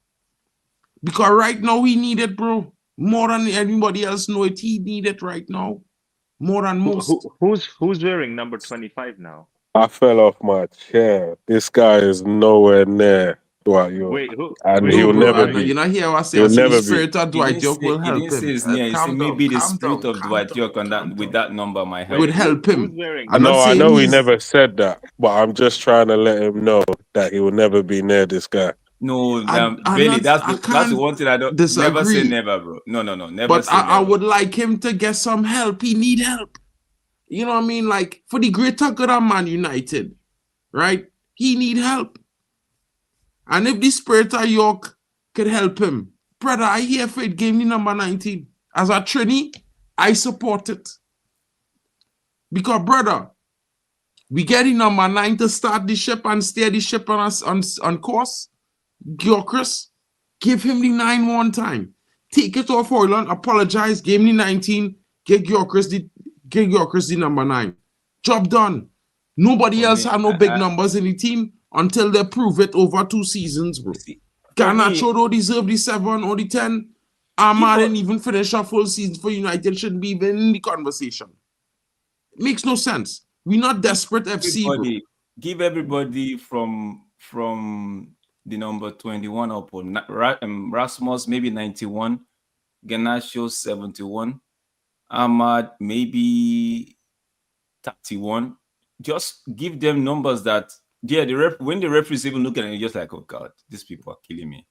because right now he need it, bro, more than anybody else know it. He need it right now more than most. Who's wearing number 25 now? I fell off my chair. This guy is nowhere near Dwight York. Wait, he'll never be. You know, here I say the spirit of Dwight York will help him. He said maybe the spirit of Dwight York with that number might help. Would help him. I know he never said that, but I'm just trying to let him know that he will never be near this guy. No, Billy, that's the one thing I don't disagree. Never say never, bro. No, never. But say never. I would like him to get some help. He need help. You know what I mean? Like, for the greater good of Man United, right? He need help. And if the spirit of York could help him, brother, I hear for it, gave me number 19. As a Trini, I support it. Because, brother, we get the number 9 to start the ship and steer the ship on course. Gyökeres, give him the 9 one time. Take it off Hoyland, apologize, give him the 19, give Gyökeres the number 9. Job done. Nobody For else me, had no big numbers in the team until they prove it over 2 seasons, bro. Garnacho don't deserve the 7 or the 10. Ahmad didn't even finish a full season for United, shouldn't be even in the conversation. It makes no sense. We're not desperate FC, bro. Give everybody from the number 21 up on Rasmus maybe 91, Garnacho 71, Ahmad maybe 31. Just give them numbers that when the referees even look at it, you're just like, oh God, these people are killing me.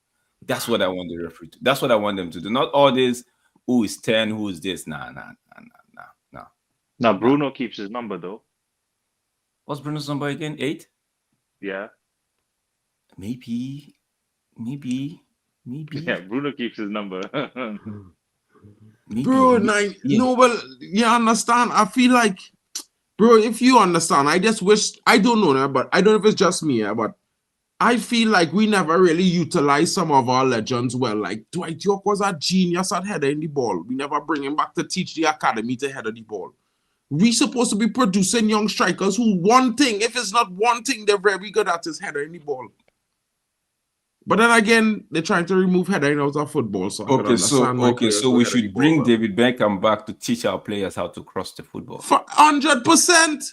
That's what I want the referee to. That's what I want them to do. Not all this, who is 10, who is this. Nah. Now Bruno keeps his number though. What's Bruno's number again? 8? Yeah. Maybe. Yeah, Bruno keeps his number. Bro, no, well, you understand? I feel like, bro, if you understand, I just wish, I don't know, but I don't know if it's just me, but I feel like we never really utilized some of our legends well. Like, Dwight York was a genius at heading the ball. We never bring him back to teach the academy to head the ball. We supposed to be producing young strikers who if it's not one thing, they're very good at is heading the ball. But then again, they're trying to remove heading out of football. So so we should bring David Beckham back to teach our players how to cross the football. 100%.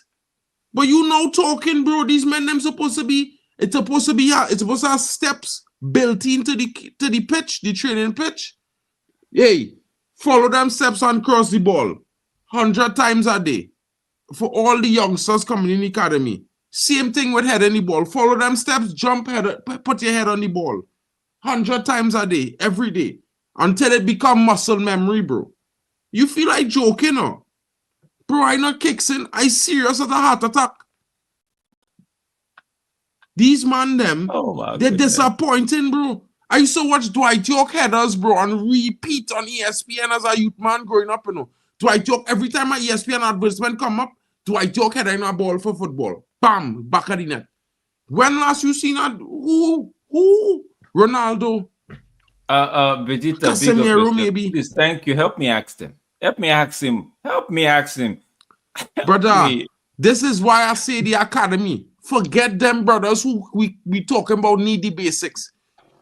But you know, talking, bro, these men them supposed to have steps built into the pitch, the training pitch. Hey, follow them steps and cross the ball 100 times a day for all the youngsters coming in the academy. Same thing with heading the ball. Follow them steps, jump head, put your head on the ball 100 times a day, every day, until it become muscle memory, bro. You feel like joking, huh? Bro, I not kicking. I serious at a heart attack. These man them, they're disappointing, bro. I used to watch Dwight York headers, bro, and repeat on ESPN as a youth man growing up, you know. Dwight York, every time my ESPN advertisement come up, Dwight York heading a ball for football. Bam, back of the net. When last you seen that? Who? Ronaldo. Vegeta, Casemiro, maybe. Please, thank you. Help me ask him. Brother, this is why I say the academy. Forget them brothers who we talking about need the basics.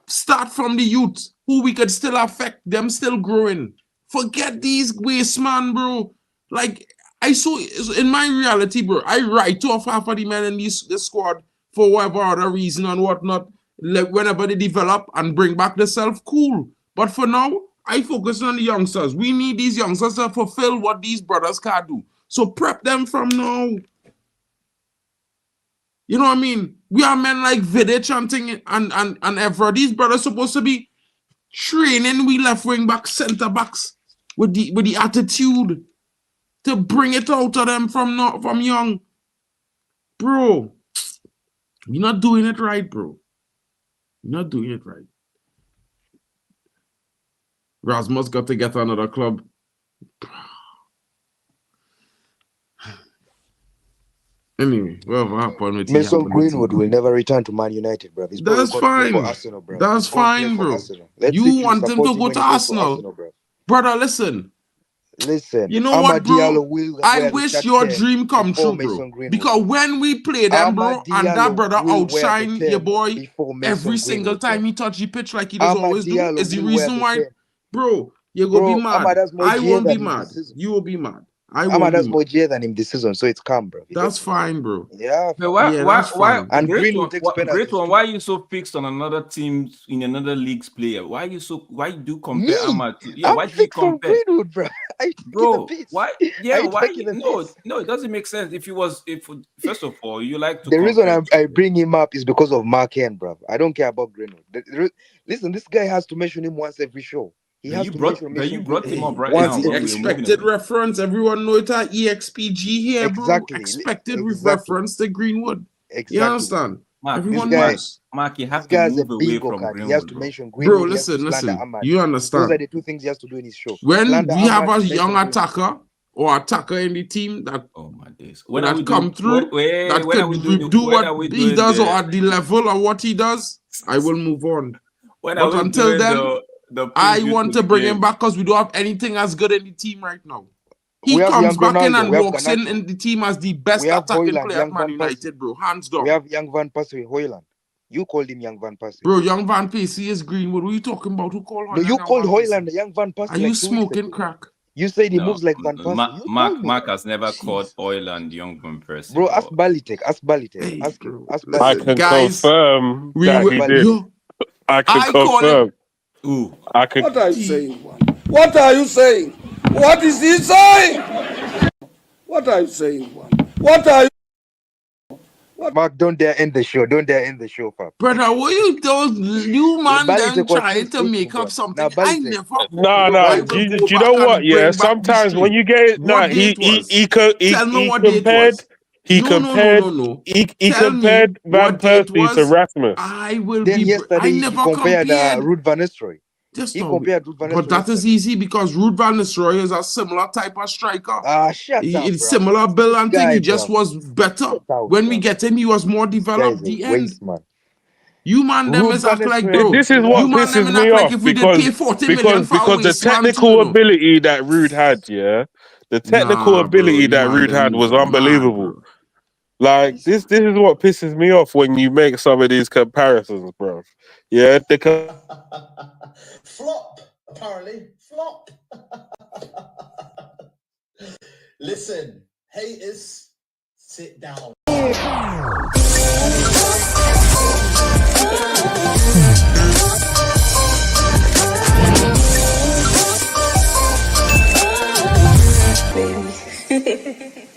Start from the youth who we could still affect, them still growing. Forget these waste man, bro. Like, I saw in my reality, bro, I write off half of the men in this squad for whatever other reason and whatnot. Like, whenever they develop and bring back the self, cool. But for now, I focus on the youngsters. We need these youngsters to fulfill what these brothers can't do. So prep them from now. You know what I mean? We are men like Vidic and Evra. These brothers supposed to be training we left wing back, center backs with the attitude to bring it out of them from young. Bro, you're not doing it right, bro. You're not doing it right. Rasmus got to get another club. Anyway, whatever happened with Mason Greenwood will never return to Man United, bro. That's fine. Arsenal, bro. That's fine, bro. You want him to go to Arsenal, brother? Listen. You know what, bro? I wish your dream come true, bro. Because when we play them, bro, and that brother outshine your boy every single time he touch the pitch like he does always do, is the reason why, bro, you're going to be mad. I won't be mad. You will be mad. Ahmada's more J than him this season, so it's calm, bro. That's fine, bro. Yeah. But why? And great one. Why are you so fixed on another team in another league's player? Why do you compare Ahmad to? Yeah, why do you compare? Greenwood, bro. Bro, why? Yeah, why? No, it doesn't make sense. If first of all, you like to. The reason I bring him up is because of Mark-N, bro. I don't care about Greenwood. Listen, this guy has to mention him once every show. You brought him up right now. Expected reference. Everyone know it at EXPG here, exactly. Bro. Expected reference to Greenwood. Exactly. You understand? Mark, everyone knows. Mark, you have to move away from Greenwood. He has to mention Greenwood. Bro, listen. You understand? Those are the two things he has to do in his show. When we have a young attacker or attacker in the team that that come through, that could do what he does or at the level of what he does, I will move on. But until then, I want to bring him back because we don't have anything as good in the team right now. He We have comes young back in Ronaldo. and We have walks in Garnacho. the team as the best We have attacking Hoyland, player at young Man Van Persie. United, bro. Hands We down. have young Van Persie, Hoyland. You called him young Van Persie. Bro, young Van Persie is Greenwood. What are you talking about? Who called No, Hoyland you young called Van Hoyland Persie? young Van Persie Are like you 2 weeks smoking ago. crack? You said he No, moves like Van Persie. You told me Mark that. has never called Jeez. Hoyland young Van Persie, Bro, ask Balitek. Ask Balitek. Hey, Ask him. bro. Ask I Listen, Balitek. can guys, confirm we that will. he Balitek. did. Yo, I can I call confirm. him. Ooh. I can. What are you saying, man? What are you saying? What is he saying? What are you saying, man? What are you? Mark, don't dare end the show. Don't dare end the show, Pap. Brother, what you those you man them Balitek was still trying to speaking, make bro. up something? Now, I Balitek. never No, bro, no. I Do will go you know back what? and Yeah, bring back the sometimes when stream. you get no, What day it was? he Tell me what day it compared was. No, no, no, no, no. he Tell me compared Van what day it Persie to was. Rasmus. I will Then be. I yesterday he never compared compared. Ruud van Nistelrooy. Just He a compared Ruud van but Nistelrooy that is yesterday. easy because Ruud van Nistelrooy is a similar type of striker. Shut up, It's bro. similar build and thing. Guy, He just bro. was better. Get out, When we bro. get him, he was more This guy is developed. a The end. waste, man. You man them Ruud is van act like Nistelrooy. bro. This is what You man them pisses is me act like off if we did pay 40 million for a because the wasteman too, technical no. ability that Rude had, yeah, the technical Nah, bro. ability You that man Rude them had was mad, unbelievable. bro. Like this is what pisses me off when you make some of these comparisons, bro. Yeah, Flop, apparently. Flop. Listen, haters, sit down. Baby.